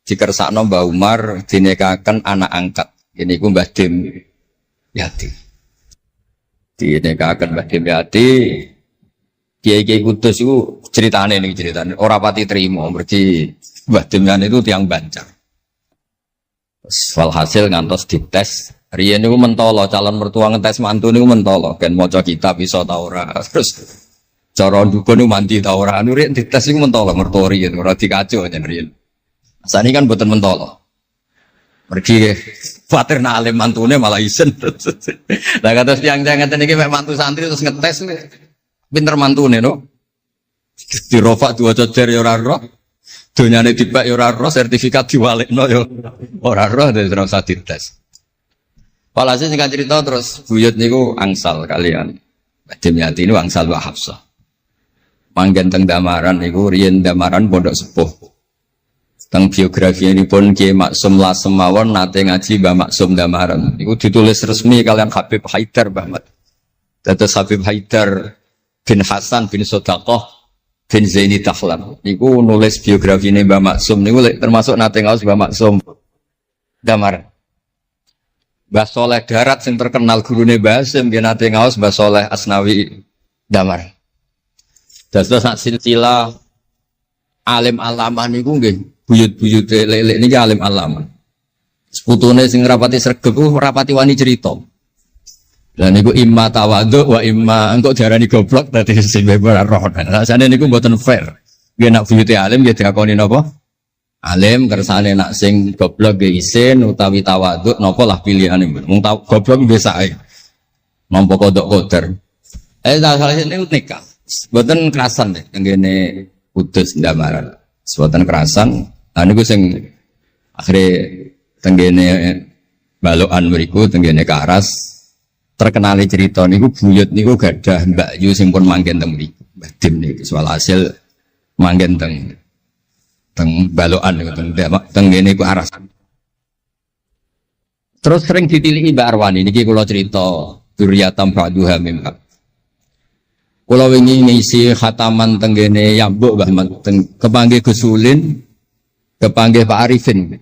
dikersakno Mbah Umar dinikahaken anak angkat. Ini ku Mbah Dim Yati. Dinikahaken Mbah Dim Yati. Kiai-kiai Kudus itu ceritane niki ceritane ora pati trimo mergi Mbah Dim Yati itu tiang Banjar. Walhasil ngantos dites. Riyen niku mentolo calon mertua ngetes mantu niku mentolo kan maca kitab iso ta ora. Terus cara dukun niku mandi ta ora. Anu riyen dites niku mentolo mertua riyen ora dikaco jan riyen. Sani kan boten mentolo. Pergi khawatir nak alim mantune malah isen. Lah kados tiyang-tiyang ngeten iki mek mantu santri terus ngetes pinter mantune no. Dirofak dua cocer ya ora roh. Donyane dibak ya ora roh, sertifikat diwalekno ya ora roh, dadi ora usah dites. Walhasil singkat cerita terus buyut niku angsal kalian. Dimyati ini angsal wa Hafsah. Manggen teng Damaran niku riyen Damaran pondok sepuh. Teng biografi ini pun Kiai Maksum Lasem mawon nate ngaji Mbah Maksum Damaran. Niku ditulis resmi kalian Habib Haidar Bahmat. Dados Habib Haidar bin Hasan bin Sodaqoh bin Zaini Dahlan. Niku nulis biografi ini Mbah Maksum. Niku termasuk nate ngaos Mbah Maksum Damaran. Mbah Soleh Darat yang terkenal gurune Mbah Hasim nggih nate ngaos Mbah Soleh Asnawi Damaran. Dados sak silsilah alim alamah niku nggih buyut-buyute lelek niki alim alamah. Seputune sing rapati sregep ku rapati wani cerita. Lah niku imma tawadhu wa imma engko diarani goblok dadi sing ora roh. Rasane niku mboten fair. Nggih nak buyute alim nggih diakoni napa? Alim kersane nak sing goblok nggih isin utawi tawadhu napa lah pilihane. Wong goblok biasa ae. Nampa kodok koder. Salah niku nikah. Mboten kerasan deh tenggene Kudus Damaran. Mboten kerasan. Lah niku sing akhire tenggene balokan mriku tenggene Karas. Terkenali cerita niku buyut niku gadah Mbak Yu sing pun manggen teng mriku. Mbah Dim niku soal hasil manggen teng balokan niku teng ngene iku aras. Terus sering ditiliki Mbak Arwani niki kula cerita Duriyatam Ba'duha mim. Kula wingi ngisi khataman teng ngene Yambuk Mbah kepanggih Gusulin, kepanggih Pak Arifin.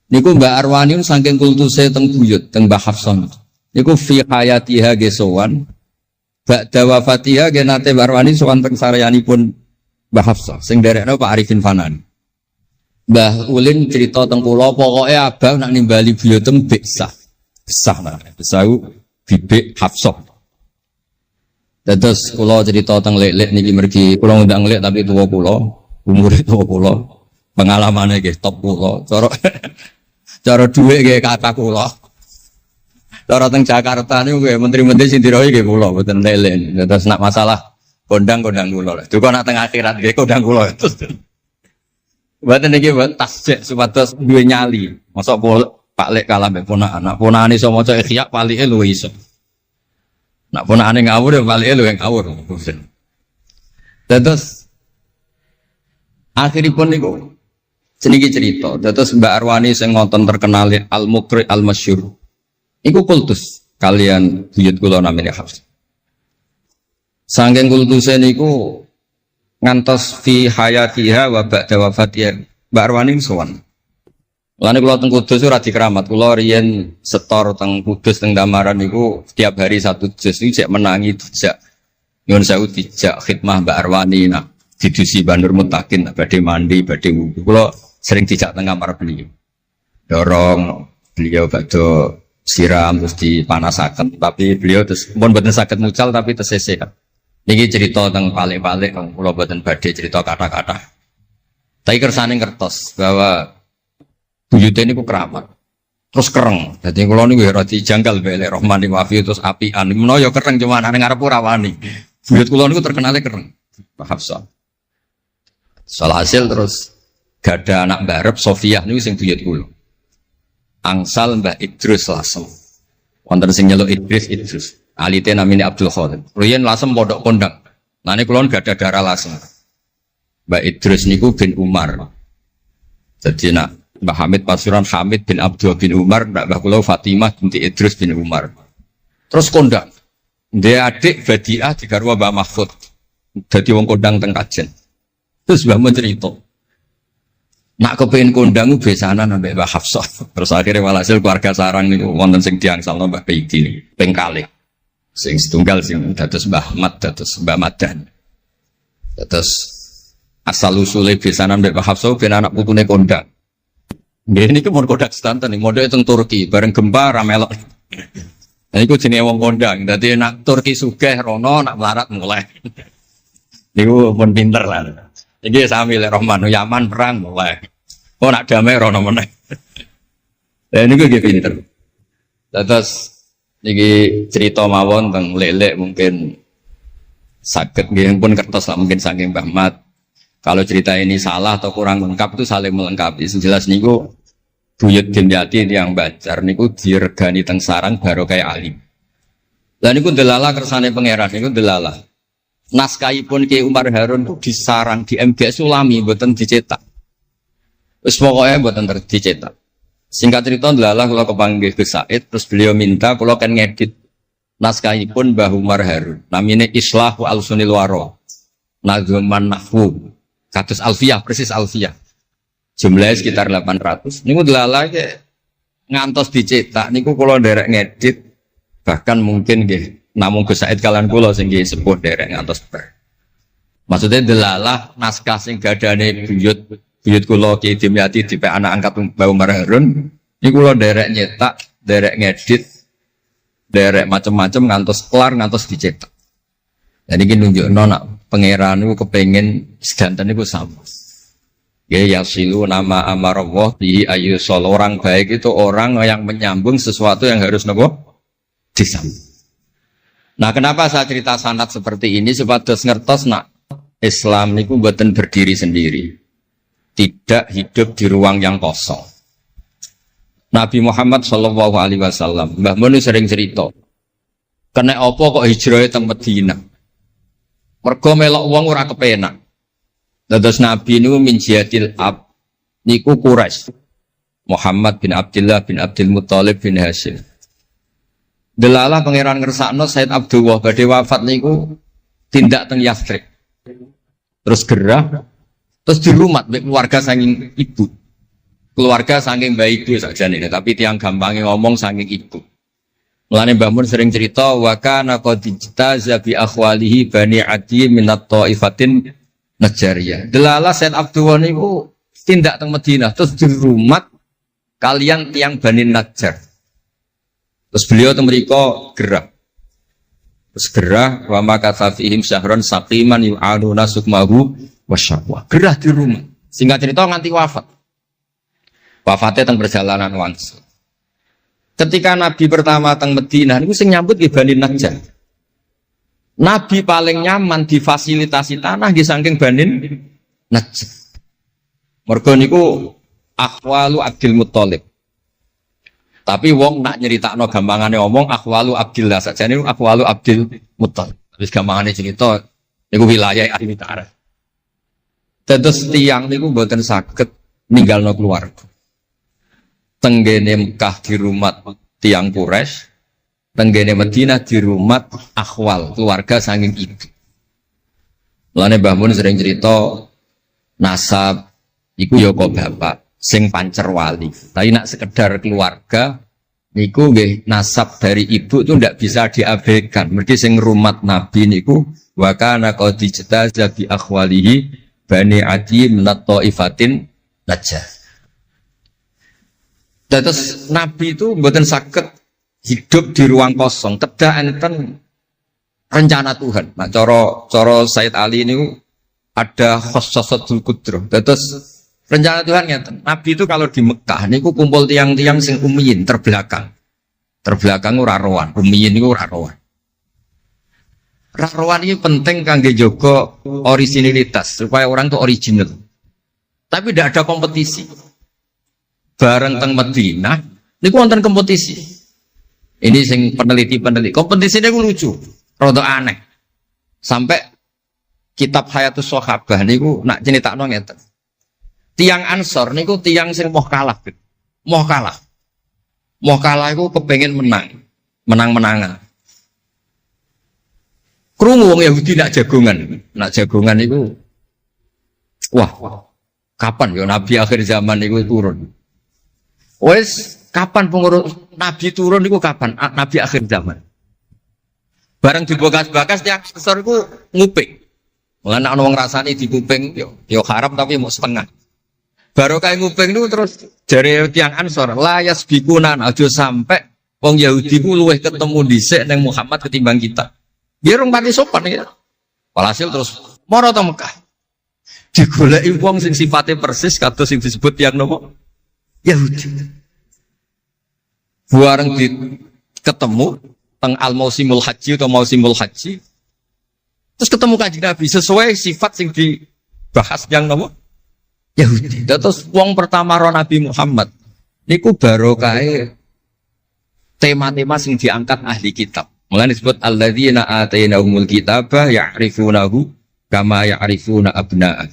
Niku Mbak Arwani saking kultuse teng buyut teng Mbah Hafsan. Iku fi hayatiha gesowan ba'da wafatiha genate Barwani sowan teng saryanipun Mbah Hafsah sing derekno Pak Arifin Fanan. Mbah Ulin cerita teng kula pokoke abang nak nimbali buyutem Biksah. Besah nah, besau bibik Hafsah. Dados kula cerita teng lek-lek niki mergi kula ngundang lek tapi tuwa kula, umure tuwa kula, pengalamane nggih top kula, cara dhuwit nggih kakak kula. Cara teng Jakarta niku nggih menteri-menteri sing dirohi nggih kula mboten lele. Terus nak masalah kondang-kondang kula. Duka nak teng akhirat nggih kondang kula. Mboten niki tasjek supados duwe nyali. Mosok Pak Lek kalah mbek ponakan. Nak ponakane iso maca Ikhya palike luwih iso. Nak ponakane ngawur ya palike luwih ngawur. Terus akhiripun niku seniki cerita. Terus Mbak Arwani sing ngonten terkenal Al-Muqri Al-Masyhur. Iku kultus kalian buyut kula namine Hafs. Saking kultuse niku ngantos fi hayatiha wa ba'da wafatiha Mbak Arwani sowan. Lane kula teng Kudus ora dikeramat. Kula riyen setor teng Kudus teng Damaran niku setiap hari satu juz iki cek menangi dijak nyuwun sewu dijak khidmah Mbak Arwani nak didusi Bandur Mutakin badhe mandi badhe wudu. Kula sering dijak teng kamar beliau. Dorong beliau badhe siram terus dipanasaken tapi beliau terus pun boten saged mucal tapi tersese. Niki cerita teng palik-palik kula boten badhe cerita kata-kata. Tapi kersane ngertos bahwa buyute niku keramat. Terus kereng. Dadi kula niku ora dijanggal mbek Rahmani Wafi terus apian. Menawa ya kereng cuma nang ngarep ora wani. Buyut kula niku terkenale kereng. Pak Hafsah. Salhasil terus gada anak barep Sofiah niku sing buyut kula. Angsal Mbah Idrus Lasem. Wonten sing nyeluk Idrus. Alite namine Abdul Khadir. Riyen Lasem pondok kondang. Nane kula gak ada darah Lasem. Mbah Idrus niku bin Umar. Jadi nak Mbah Hamid Pasuruan Hamid bin Abdul bin Umar, Mbah kula Fatimah binti Idrus bin Umar. Terus kondang. Dia adik Badiah digarwa Mbah Mahfud. Dadi wong kondang teng Kajen. Terus Mbah mencerita nak kepengin kondang besanan ambek Mbah Hafsah. Terus akhirnya walhasil keluarga sarang niku wonten sing diangsalno Mbah Peidi ping kalih. Sing setunggal sing dados Mbah Ahmad dados Mbah Madan. Dados asal usule besanan ambek Mbah Hafsah ben anak putune kondang. Nggih niku mon kondang sedanten modele teng Turki bareng gempa ra melok. Nah niku jenenge wong kondang. Dadi nak Turki sugih rono nak melarat mulai. Niku pun pinter lah. Iki sami lek Rahman Yaman perang mulai. Oh nak damai rono meneh. Lah niku nggih pinter. Terus niki cerita mawon teng lelek mungkin saged nggih pun kertos lah mungkin saking Mbah Mat. Kalau cerita ini salah atau kurang lengkap itu saling melengkapi. Sejelas niku buyut Dimyati yang Banjar niku diregani teng sarang baru kayak alim. Lah niku delala kersane pangeran niku delala. Naskahipun Ki Umar Harun itu disarang di MGS Sulami mboten dicetak. Wis pokoke mboten dicetak. Singkat cerita delala kula kepanggih Gus Said terus beliau minta kula kan ngedit naskahipun Mbah Umar Harun. Namine Islahu Al-Sunil Waro. Nazman Nahwu. Kados Alfiyah persis Alfiyah. Jumlahnya sekitar 800. Niku delala ke ngantos dicetak niku kula nderek ngedit bahkan mungkin nggih namung Gus Said kalian kula sing nggih sepuh nderek ngantos ber. Maksudnya delalah naskah sing gadane buyut kula Ki Dimyati dipe anak angkat Mbah Umar Harun niku kula nderek nyetak, nderek ngedit, nderek macam-macam ngantos kelar ngantos dicetak. Dan iki nunjukno nak pangeran niku kepengin sedanten niku sama. Ya yasilu nama amarallah bihi ayyusol. Orang baik itu orang yang menyambung sesuatu yang harus nopo disambung. Nah, kenapa saya cerita sanad seperti ini? Supados ngertos nak Islam niku mboten berdiri sendiri. Tidak hidup di ruang yang kosong. Nabi Muhammad sallallahu alaihi wasallam, Mbah Mun sering cerita. Kena apa kok hijrah teng Madinah? Mergo melok wong ora kepenak. Dados Nabi niku min jihadil ab niku Quraisy. Muhammad bin Abdullah bin Abdul Muthalib bin Hashim. Delalah pangeran ngersakno Said Abdullah badhe wafat niku tindak teng Yathrib. Terus gerah terus dirumat mbek keluarga saking ibu. Keluarga saking baik ibu sakjane tapi tiang gampange ngomong saking ibu. Mulane Mbah Mun sering cerita wa kana qad ijtaza bi akhwalihi bani Adi minat taifatin Najariyah. Delalah Said Abdullah niku tindak teng Madinah terus dirumat kalian tiang Bani Najjar. Terus beliau teng mriku gerah. Terus gerah wa makatha fihim syahron saqiman yu'aduna sukmahu wasyaqwa. Gerah di rumah. Singkat cerita nganti wafat. Wafatnya teng perjalanan wangsul. Ketika Nabi pertama teng Madinah niku sing nyambut nggih Bani Najjar. Nabi paling nyaman difasilitasi tanah di saking Banin Najjar. Mergo niku akhwalu Abdul Muthalib. Tapi wong nak nyeritakno gampangane omong akhwalu Abdillah sakjane akhwalu Abdul Muthalib. Wis gampangane cerita niku wilayah ahli ta'arif. Dados tiyang niku mboten saged ninggalno keluarga. Tenggene Mekah di rumah tiyang Quraisy. Tenggene Madinah di rumah akhwal keluarga saking ibu. Mulane Mbah Mun sering cerita nasab iku ya kok bapak sing pancer wali. Tapi nak sekedar keluarga niku nggih nasab dari ibu itu ndak bisa diabaikan. Mergi sing rumat Nabi niku wa kana qad ijtaza bi akhwalihi bani Adi minat taifatin Najjar. Terus Nabi itu mboten saged hidup di ruang kosong, kedah enten rencana Tuhan. Nah, coro Said Ali ini ada khossasatul qudrah. Terus rencana Tuhan ngeten. Nabi itu kalau di Mekah niku kumpul tiang-tiang sing ummiyin terbelakang. Terbelakang ora rowan, ummiyin niku ora rowan. Ra rowan ini penting kangge jaga originalitas supaya orang itu original. Tapi tidak ada kompetisi. Bareng teng Madinah niku wonten kompetisi. Ini sing peneliti kompetisinya gue lucu, rada aneh. Sampai kitab Hayatus Sahabah niku nak ceritakno ngeten. Tiang Ansor niku tiang sing moh kalah. Moh kalah iku kepengin menang-menangan. Krungu wong Yahudi nak jagongan niku. Wah, kapan ya Nabi akhir zaman niku turun? Wes kapan pengurus Nabi turun itu kapan? Nabi akhir zaman. Barang dibakas-bakas tiang besar itu nguping. Mulane ana wong rasane dikuping yo haram tapi mau setengah. Baru kayak nguping itu terus jare tiang Ansor la yasbikunan aja sampai wong Yahudi ku luweh ketemu dhisik ning Muhammad ketimbang kita. Dia rong pati sopan ya. Walhasil terus moro teng Mekah. Digoleki wong sing sifate persis kados sing disebut tiang nopo? Yahudi. Bareng ketemu teng al-mausimul haji atau mausimul haji. Terus ketemu Kanjeng Nabi sesuai sifat sing bahas yang nopo Yahudi. Terus wong pertama ro Nabi Muhammad niku barokahe tema-tema sing diangkat ahli kitab. Mulane disebut alladzina atainahumul kitaba ya'rifunahu kama ya'rifuna abna'ah.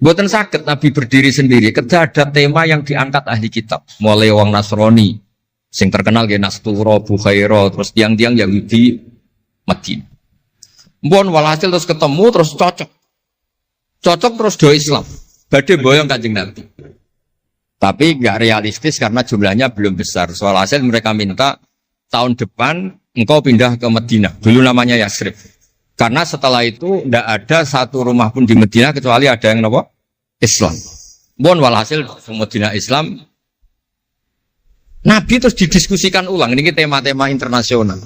Mboten saged Nabi berdiri sendiri, ketika ada tema yang diangkat ahli kitab, mulai wong Nasrani sing terkenal nggih Nastura, Bukhaira, terus tiang-tiang Yahudi Madinah. Mbon walhasil terus ketemu terus cocok. Cocok terus do Islam. Badhe boyong Kanjeng Nabi. Tapi enggak realistis karena jumlahnya belum besar. Soal hasil mereka minta tahun depan engkau pindah ke Madinah. Dulu namanya Yasrib. Karena setelah itu tidak ada satu rumah pun di Madinah kecuali ada yang apa? Islam. Bon walhasil Madinah Islam. Nabi terus didiskusikan ulang. Ini tema-tema internasional.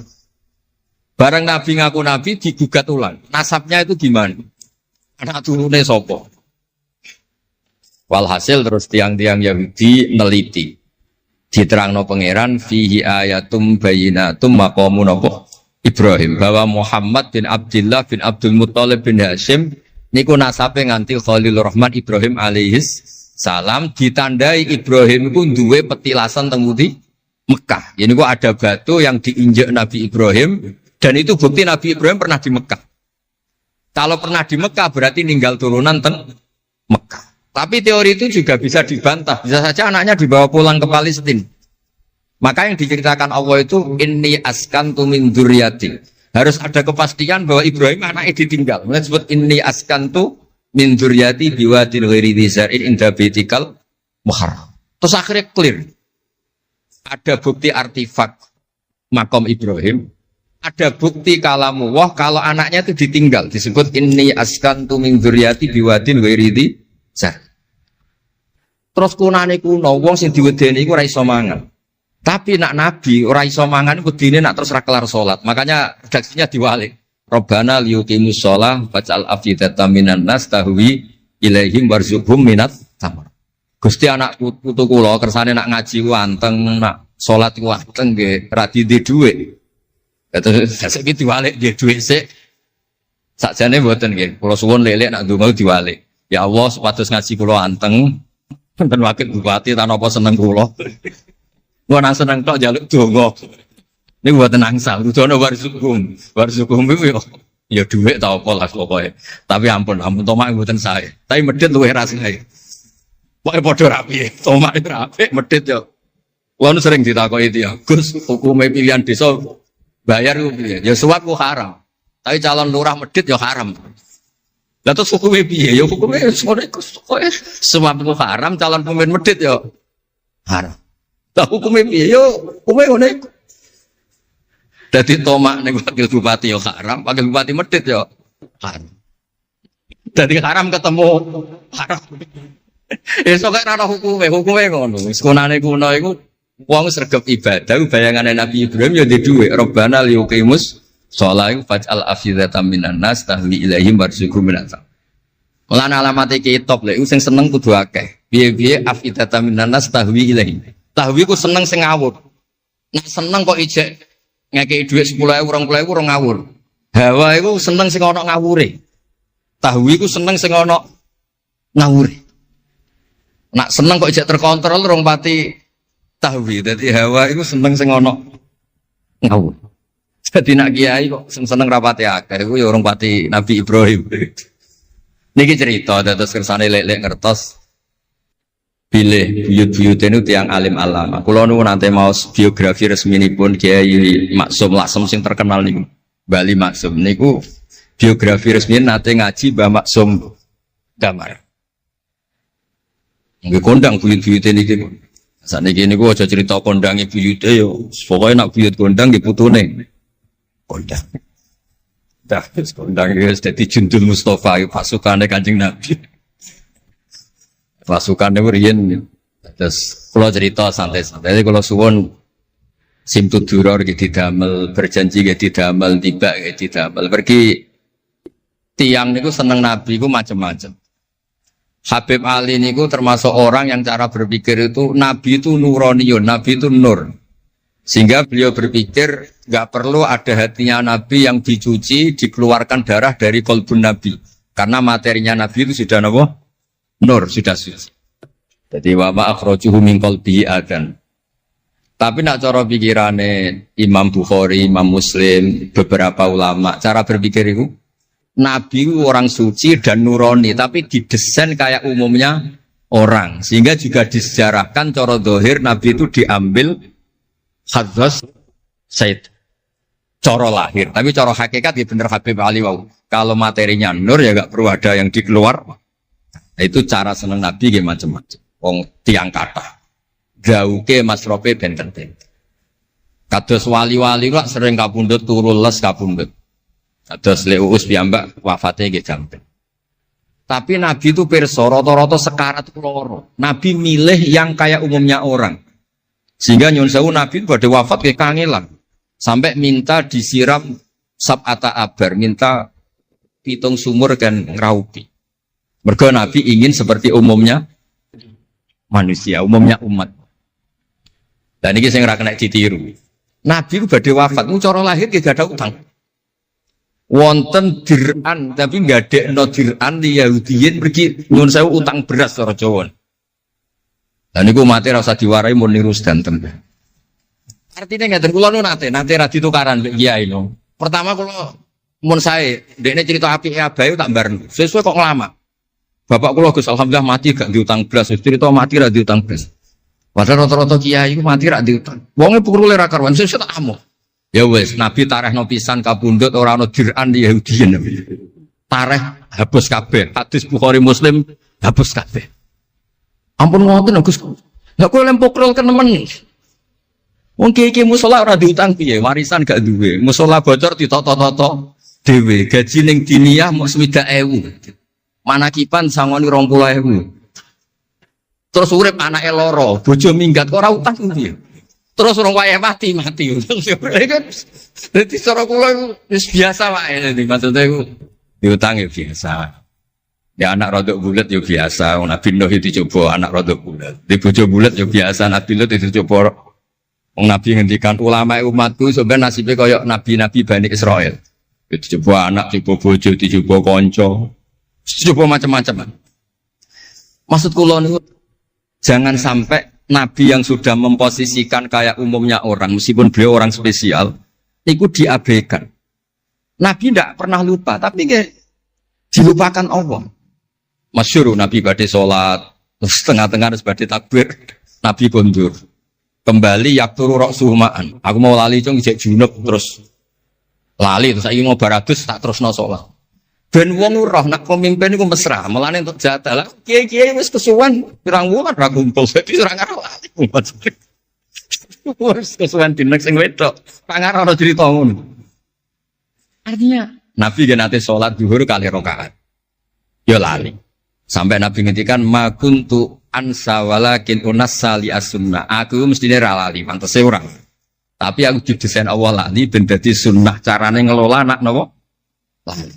Barang Nabi ngaku Nabi digugat ulang. Nasabnya itu gimana? Anak turunnya sopo. Walhasil terus tiang-tiang Yahudi neliti. Diterangno pangeran fihi ayatum bayinatum maqamun apa? Ibrahim, bahwa Muhammad bin Abdullah bin Abdul Muttalib bin Hashim niku nasabe nganti Khalilur Rahman Ibrahim alaihis salam, ditandai Ibrahim iku duwe petilasan teng pundi Mekah. Ya niku ada batu yang diinjak Nabi Ibrahim dan itu bukti Nabi Ibrahim pernah di Mekah. Kalau pernah di Mekah berarti ninggal turunan teng Mekah. Tapi teori itu juga bisa dibantah. Bisa saja anaknya dibawa pulang ke Palestina. Maka yang diceritakan Allah itu inni askantu min dzurriyyati. Harus ada kepastian bahwa Ibrahim anaknya ditinggal. Mulai disebut inni askantu min dzurriyyati biwadin ghairi dzar'in inda baitikal muharram. Terus akhirnya clear. Ada bukti artefak makom Ibrahim. Ada bukti kalamullah kalau anaknya itu ditinggal. Disebut inni askantu min dzurriyyati biwadin ghairi dzar'. Terus kunane kuno wong sing diwedeni iku ora iso mangan. Tapi nak Nabi ora iso mangan wedine nak terus ra kelar salat. Makanya redaksinya diwalik. Rabbana liyuqimus shalah faj'al afidatan minan nas tahwi ilaihim warzuqhum minat tamar. Gusti anak putu kula kersane nak ngaji ku anteng, nak salat ku anteng nggih ra di dhuwit. Terus saiki diwalik nggih dhuwit sik. Sakjane mboten nggih. Kula suwun lelek nak ndonga diwalik. Ya Allah supados ngaji kula anteng. Wonten wakil bupati ta napa seneng kula. Gua nang seneng tok jaluk donga. Niku mboten angsal, dudono warzukum. Warzukum iku ya dhuwit ta apa lah pokoke. Tapi ampun tomak mboten sae. Tapi medhit luwih rasane. Pokoke padha rapi. Tomak itu rapi, medhit yo. Wong sering ditakoki itu ya, Gus, hukume pilihan desa bayar ku piye? Ya suap ku haram. Tapi calon lurah medhit ya haram. Lah terus hukume piye? Ya hukume ngono iku. Suap ku haram, calon pemimpin medhit ya haram. Tahu hukumnya piye yo, hukumnya ngono iku. Dadi tomak ning wakil bupati yo haram, wakil bupati medhit yo haram. Dadi haram ketemu haram. Esuk kok ora hukume ngono. Wis kunane kuno iku wong sregep ibadah bayangane Nabi Ibrahim yo di dhuwit. Rabbana liyuqimus shalah faj'al afidatan minan nas tahwi ilaihim warzuqhum minat. Lan alamate kitab lek sing seneng kudu akeh. Piye-piye afidatan minan nas tahwi ilaihim. Tahwi ku seneng sing ngawur. Nek seneng kok ijek ngekeki dhuwit 10.000 20.000 ora ngawur. Hawa iku seneng sing ana ngawure. Tahwi ku seneng sing ana ngawure. Nak seneng kok ijek terkontrol rong pati tahwi. Dadi hawa iku seneng sing ana ngawur. Dadi nak kiai kok seneng rapati akeh iku ya rong pati Nabi Ibrahim. Niki cerita terus kersane lek-lek ngertos pilih buyut-buyut itu tiang alim alama. Kulo nu nanti mau biografi resmi ini pun Kiai Maksum Laksem sing terkenal nih Bali Maksum. Niku biografi resmi nanti ngaji Mbah Maksum Damar. Nggih kondang buyut-buyut ini gitu. Saat ini gua aja cerita kondangi buyutnya yo. Pokoknya nak buyut kondang di putune. Kondang. Dah kondang itu jadi Jundul Mustafa pasukannya Kanjeng Nabi. Pasukannya riyen terus kalau cerita santai-santai kalau suwon simtud duror gitu didamel berjanji gitu didamel tiba gitu didamel pergi tiang niku seneng Nabi ku macam-macam. Habib Ali niku termasuk orang yang cara berpikir itu Nabi itu nuraniun, Nabi itu nur. Sehingga beliau berpikir nggak perlu ada hatinya Nabi yang dicuci dikeluarkan darah dari kolbun Nabi. Karena materinya Nabi itu sudah apa? Nur, sudah suci. Jadi wa ma akhrajuhu min qalbihi adan. Tapi nak cara pikirane Imam Bukhari, Imam Muslim, beberapa ulama, cara berpikir itu Nabi itu orang suci dan nurani, tapi didesain kayak umumnya orang. Sehingga juga disejarahkan cara zahir Nabi itu diambil hadras Said. Cara lahir, tapi cara hakikat ya bener Habib Ali wau. Kalau materinya nur ya gak perlu ada yang dikeluar. Itu cara seneng Nabi ya macam-macam. Wong tiang kata, gauke masrope benten-benten. Kados wali-wali lah sering kapundhut turu les kapundhut. Kados Leuus piyambak wafatnya nggih jampen. Tapi Nabi itu pirsa rata-rata sekarat loro. Nabi milih yang kayak umumnya orang. Sehingga nyun sewu Nabi pada wafat kayak kangelan. Sampai minta disiram sab'ata abar, minta pitung sumur dan ngeraupi. Mergo Nabi ingin seperti umumnya manusia, umumnya umat. Dan ini saya kena ditiru. Nabi itu badhe wafat, cara lahir tidak ada utang. Wonten dir'an, tapi nggak ada no dir'an di Yahudiyin pergi nyun sewu utang beras cara Jawa. Dan itu mati rasa diwarai mau niru sedanten. Artinya nggak terkulo nanti radi tukaran kiai no. Pertama kalau mun saya, dekne cerita api abai tak bareng. Sesuai kok lama. Bapak kulo Gus alhamdulillah mati gak diutang belas. Cerita mati ra diutang belas. Padahal rata-rata kiai itu mati ra diutang. Wonge pukule ra karuan sesuk tak amo. Ya wis, Nabi tarehno pisan kabundut ora ana dir'an di Yahudiyin. Tareh hapus kabeh. Hadis Bukhari Muslim hapus kabeh. Ampun ngoten Gus. Lah kowe lempok rol kenemen. Wong kiai musala ora diutang piye, warisan gak duwe. Musala bocor ditoto-toto dhewe, gaji ning diniyah mok 60.000. Manakipan sangoni 20.000. Terus urip anake loro, bojo minggat kok ora utang piye. Terus urung wayahe mati. Dadi cara kula wis biasa wae, maksudnya iku diutang ya biasa. Ya anak rodok bulat ya biasa, Nabi Nuh itu coba anak rodok bulat. Di bojo bulat ya biasa, Nabi Lut itu coba. Nabi ngendikan ulama umatku sebenarnya nasibnya kayak nabi-nabi Bani Israel. Itu coba anak, coba bojo, coba konco, coba macam-macam. Maksud kula niku jangan sampai nabi yang sudah memposisikan kayak umumnya orang, meskipun beliau orang spesial, itu diabaikan. Nabi tidak pernah lupa, tapi dilupakan Allah. Masyhur Nabi badhe salat, terus tengah-tengah harus badhe takbir, Nabi kondur. Kembali yakturu roksuh ma'an. Aku mau lali cung ijek junub terus lali terus saya mau baradus tak terus no sholat. Ben wong roh nak pemimpin itu mesra. Melane untuk jatah lah. Kiai wis kesuwan pirang wulan ra kumpul. Dadi ora ngarep lali. Wis kesuwan dinek sing wedok. Tak ngarep ana crita ngono. Artinya Nabi gen nate sholat zuhur kali rakaat. Ya lali. Sampai Nabi ngendikan ma kuntu ansa walakin unassali as-sunnah. Aku mestine ra lali, pantese ora. Tapi aku didesain Allah lali ben dadi sunnah carane ngelola anak napa? Lali.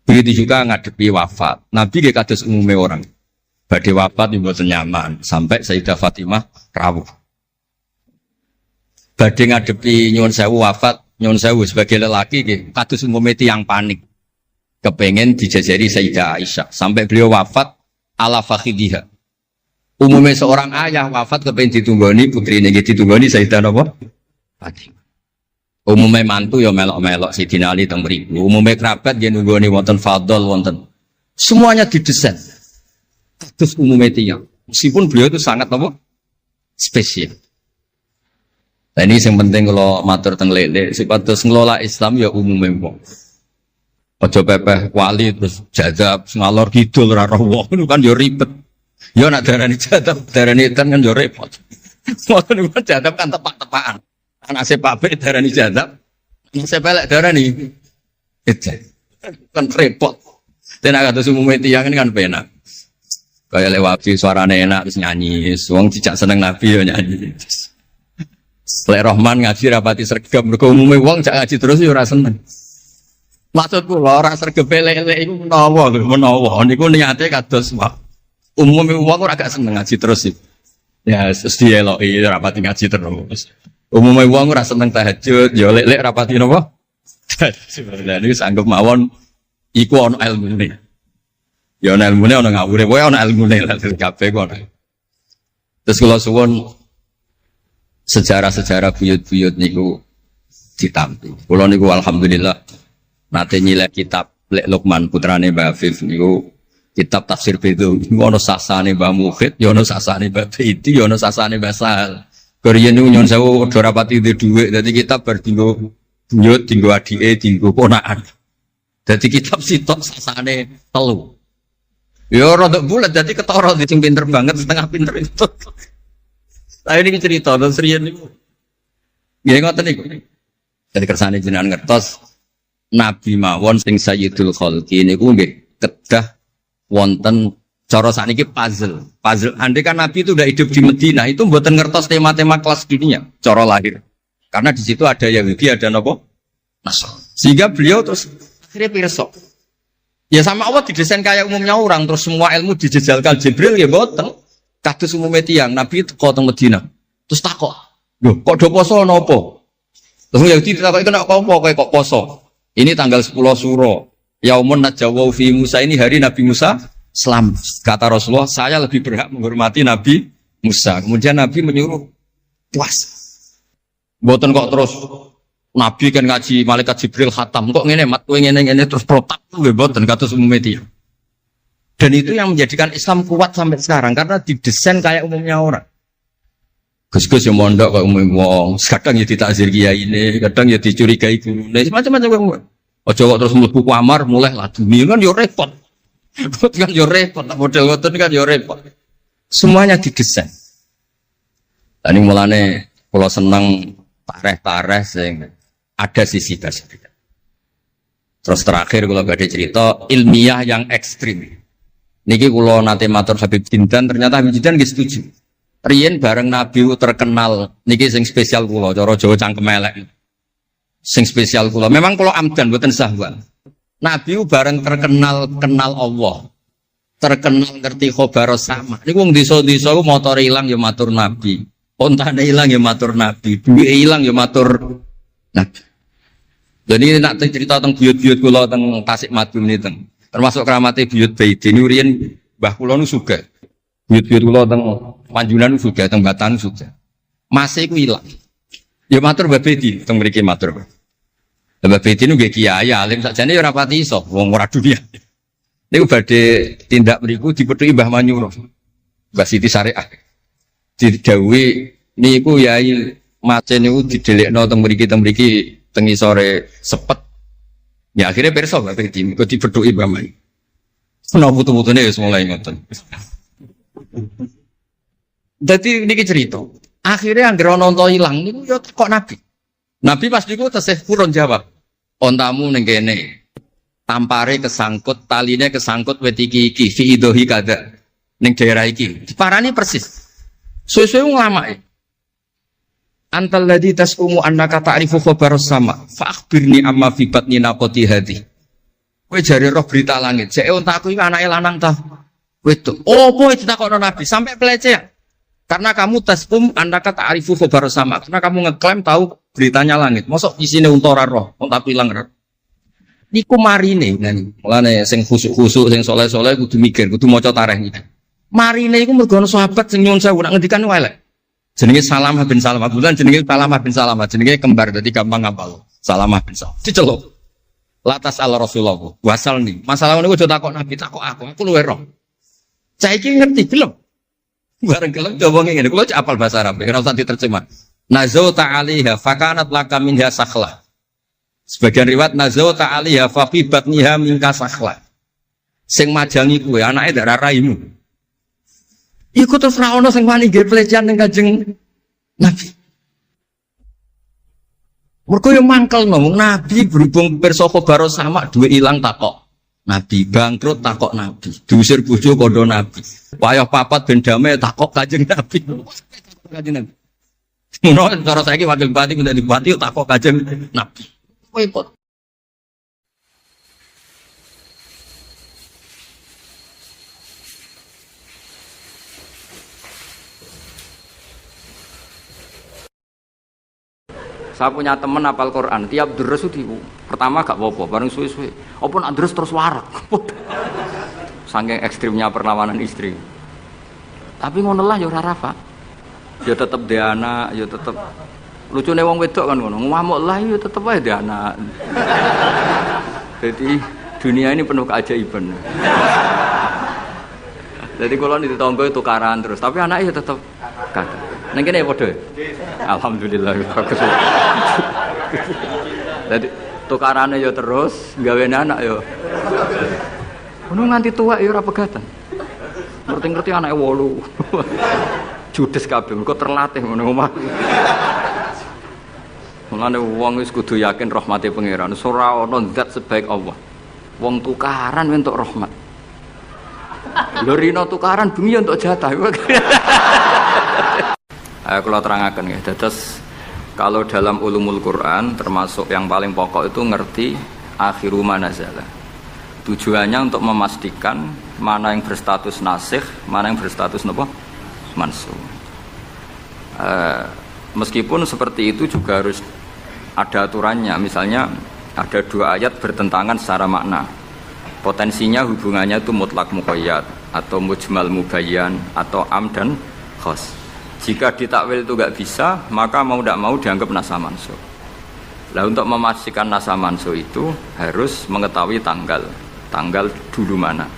Begitu juga ngadepi wafat. Nabi nggih kados umume orang. Badhe wafat mboten nyaman sampai Sayyidah Fatimah rawuh. Badhe ngadepi nyuwun sewu wafat, nyuwun sewu sebagai lelaki nggih kados umume tiyang panik. Kepengen dijajari Sayyidah Aisyah sampai beliau wafat ala fakhidiha. Umumnya seorang ayah wafat kepengen ditunggoni putrinya gitu ditunggoni Sayyidah apa? Fatimah. Umumnya mantu ya melok-melok Sayyidina Ali teng mriku. Umumnya kerabat dia nunggoni wonten fadl wonten. Semuanya didesain. Terus umumnya tiyang. Meskipun beliau itu sangat apa? Spesial. Nah ini yang penting kalau matur teng lele sipatus ngelola Islam ya umumnya wong. Ojo pepeh wali terus jadab ngalor kidul ora roh wong kan yo ribet. Yo nak darani jadab, darani edan kan yo repot. Ngoten niku jadab kan tepak-tepakan. Anak sepabek darani jadab, anak sepelek darani edan. Kan repot. Tenak kados umume tiyang kan penak. Kaya lewat suarane enak terus nyanyi, wong cicak seneng Nabi yo nyanyi. Lek Rahman ngaji rapati sregep mergo umume wong cak ngaji terus yo ora seneng. Maksudku ora sregep lele iku menawa lho, menawa niku niate kados umume wong ora gak seneng ngaji terus iki. Ya wis dieloki rapati ngaji terus. Umume wong ora seneng tahajud, ya lek rapati napa? Sebenarnya niku anggap mawon Iku ono ilmune. Ya ono ilmune ono ngawure, wae ono ilmune lah kabeh kok. Terus kula suwun sejarah-sejarah buyut-buyut niku ditampi. Kula niku alhamdulillah nate nyilek kitab Lek Lukman putrane Mbah Afif niku kitab tafsir Bedo. Ono sasane Mbah Mukhid, ya ono sasane Mbah Beidi, ya ono sasane Mbah Sahal. Korean niku nyon sewu ora rapati dhuwit, dadi kitab bar dinggo buyut, dinggo adike, dinggo ponakan. Dadi kitab sitok sasane telu. Ya rada bulat dadi ketara sing pinter banget setengah pinter itu. Lah ini cerita terus riyen niku. Nggih ngoten niku. Dadi kersane jenengan ngertos Nabi mawon sing Sayyidul Khalqi niku nggih kedah wonten cara sakniki puzzle. Andai kan Nabi itu udah hidup di Madinah itu mboten ngertos tema-tema kelas dunia cara lahir. Karena di situ ada Yahudi, ada napa? Nasrani. Sehingga beliau terus akhirnya pirsa. Ya sama Allah didesain kayak umumnya orang terus semua ilmu dijejalkan Jibril ya mboten. Kados umumnya tiang Nabi teko teng Madinah. Terus takok, "Lho, kok do poso napa?" Terus Yahudi takok iku nek apa kok poso? Ini tanggal 10 Suro. Yaumun najawau fi Musa, ini hari Nabi Musa selamat. Kata Rasulullah, saya lebih berhak menghormati Nabi Musa. Kemudian Nabi menyuruh puasa. Mboten kok terus Nabi kan ngaji malaikat Jibril khatam kok ngene mat kowe ngene terus protap nggih mboten kados umum media. Dan itu yang menjadikan Islam kuat sampai sekarang karena didesain kayak umumnya orang. Gus-gus yang mondok kok umum wong, kadang ya ditakzir kiai ini, kadang ya dicurigai gurune, macam-macam kok. Aja kok terus mlebu kamar mulai lah dunia kan yo repot. Kan yo repot, model ngoten kan yo repot. Semuanya didesain. Lah ning mulane kula seneng tareh-tareh sing ada sisi tersebut. Terus terakhir kula badhe cerita ilmiah yang ekstrim. Niki kula nate matur Habib Jindan, ternyata Habib Jindan nggih setuju. Riyen bareng Nabi terkenal niki sing spesial kula cara Jawa cangkem elek. Sing spesial kula memang kula amdan mboten sahwan. Nabi bareng terkenal kenal Allah. Terkenal ngerti khobar sama. Niku wong desa-desa ku motor ilang ya matur Nabi. Ontane ilang ya matur Nabi. Duwe ilang ya matur Nabi. Dan ini nak cerita tentang buyut-buyut kula teng Tasik Madu niku. Termasuk keramate buyut Baidi niku riyen mbah kula nu sugih. Buyut-buyut kula teng Panjunan juga, teng Batan juga. Masih ku ilang. Ya matur Mbah Bedi, teng mriki matur. Mbah Bedi nu nggih kiai alim sakjane ya ora pati iso wong ora dunia. Niku badhe tindak mriku dipethuki Mbah Manyuro. Mbah Siti Syariah. Didhawuhi niku yai macen niku didelekno teng mriki teng isore sepet. Ya akhirnya pirsa Mbah Bedi niku dipethuki Mbah Manyuro. Ana putu-putune wis mulai ngoten. Jadi niki cerita. Akhirnya anggere ana unta ilang niku ya kok Nabi. Nabi pas niku tesih purun jawab. Ontamu ning kene. Tampare kesangkut, taline kesangkut wit iki fi idhi kada. Ning daerah iki. Diparani persis. Suwe-suwe nglamake. Antal ladzi tasumu annaka ta'rifu khabar sama. Fa akhbirni amma fi batni naqati hadi. Kowe jare roh berita langit. Jeke ontaku iki anake lanang ta. Wedok. Opo ditakokno Nabi sampai pelecehan. Karena kamu tasum anda kata arifu khobar sama. Karena kamu ngeklaim tahu beritanya langit. Mosok isine unta ora roh, unta pilang roh. Niku marine ngene. Mulane sing khusuk-khusuk sing saleh-saleh kudu mikir, kudu maca tarikh iki. Marine iku mergo ana sahabat sing nyuwun sewu nak ngendikan elek. Jenenge Salamah bin Salamah. Kebetulan jenenge Salamah bin Salamah, jenenge kembar dadi gampang ngapal. Salamah bin Salamah. Diceluk. Latas ala Rasulullah. Wasal nih. Masalah niku aja takok Nabi, takok aku luwe roh. Saiki ngerti belum? Bareng kelem coba ngene, kula apal bahasa Arab, ora usah diterjemah. Nazauta 'alaiha fakanat laka minha sakhlah. Sebagian riwayat nazauta 'alaiha fa fi batniha minka sakhlah. Sing majangi kuwe anake ndak raimu. Iku terus ra ono sing wani nggih pelecehan ning Kanjeng Nabi. Mergo yo mangkel no, Nabi berhubung pirsa khabar sama duwe ilang takok. Nabi bangkrut takok Nabi, diusir bojo kondo Nabi, wayah papat ben damai takok Kanjeng Nabi. Kanjeng Nabi. Ngono cara saiki wakil bupati minta bupati takok Kanjeng Nabi. Repot. Saya punya teman hafal Quran, tiap deres itu pertama gak apa-apa, bareng suwe-suwe. Apa nak deres terus warak. Saking ekstrimnya perlawanan istri. Tapi ngono lah ya ora rafa. Ya tetep dhe anak, ya tetep lucune wong wedok kan ngono. Ngamuk lah ya tetep ae dhe anak. Jadi dunia ini penuh keajaiban. Jadi kalau di tetangga itu tukaran terus, tapi anaknya tetap kakak. Neng kene padha. Alhamdulillah bagus. Jadi tukarannya ya terus, gawe anak ya. Ono nganti tua ya ora pegatan. Ngerti-ngerti anake 8. Judes kabeh, mergo terlatih ngono omah. Mulane wong wis kudu yakin rahmate pangeran. Ora ana zat sebaik Allah. Wong tukaran entuk rahmat. Lho rino tukaran bumi untuk jatah. Kalau terangkan ya, dados kalau dalam ulumul Quran termasuk yang paling pokok itu ngerti akhiru manazala. Tujuannya untuk memastikan mana yang berstatus nasikh, mana yang berstatus napa? Mansukh. Meskipun seperti itu juga harus ada aturannya. Misalnya ada 2 ayat bertentangan secara makna. Potensinya hubungannya itu mutlak muqayyad atau mujmal mubayyan atau am dan khos. Jika ditakwil itu enggak bisa, maka mau tidak mau dianggap nasakh mansukh. Lah untuk memastikan nasakh mansukh itu harus mengetahui tanggal dulu mana.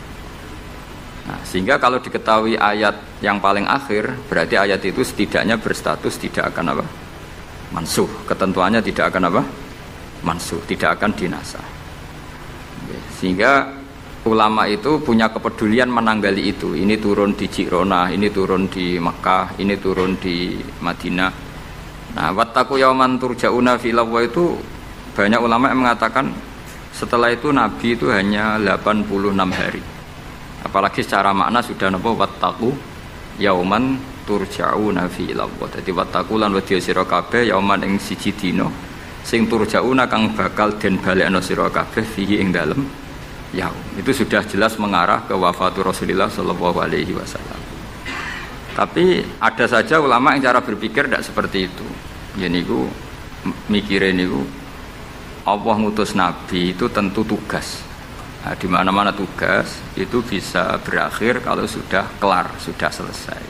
Nah, sehingga kalau diketahui ayat yang paling akhir, berarti ayat itu setidaknya berstatus tidak akan apa? Mansukh. Ketentuannya tidak akan apa? Mansukh, tidak akan dinasakh. Sehingga ulama itu punya kepedulian menanggali itu. Ini turun di Jirona, ini turun di Mekah, ini turun di Madinah. Nah, wattaqu yauman turja'una fi lawwa itu banyak ulama yang mengatakan setelah itu Nabi itu hanya 86 hari. Apalagi secara makna sudah napa wattaqu yauman turja'una fi lawwa. Dadi wattaqu lan wedya sira kabeh yauman ing siji dina sing turja'una kang bakal den balekno sira kabeh fihi ing dalem yaum. Itu sudah jelas mengarah ke wafatu Rasulullah sallallahu alaihi wasallam. Tapi ada saja ulama yang cara berpikir tidak seperti itu. Ya niku mikirin niku Allah ngutus nabi itu tentu tugas. Nah, di mana-mana tugas itu bisa berakhir kalau sudah kelar, sudah selesai.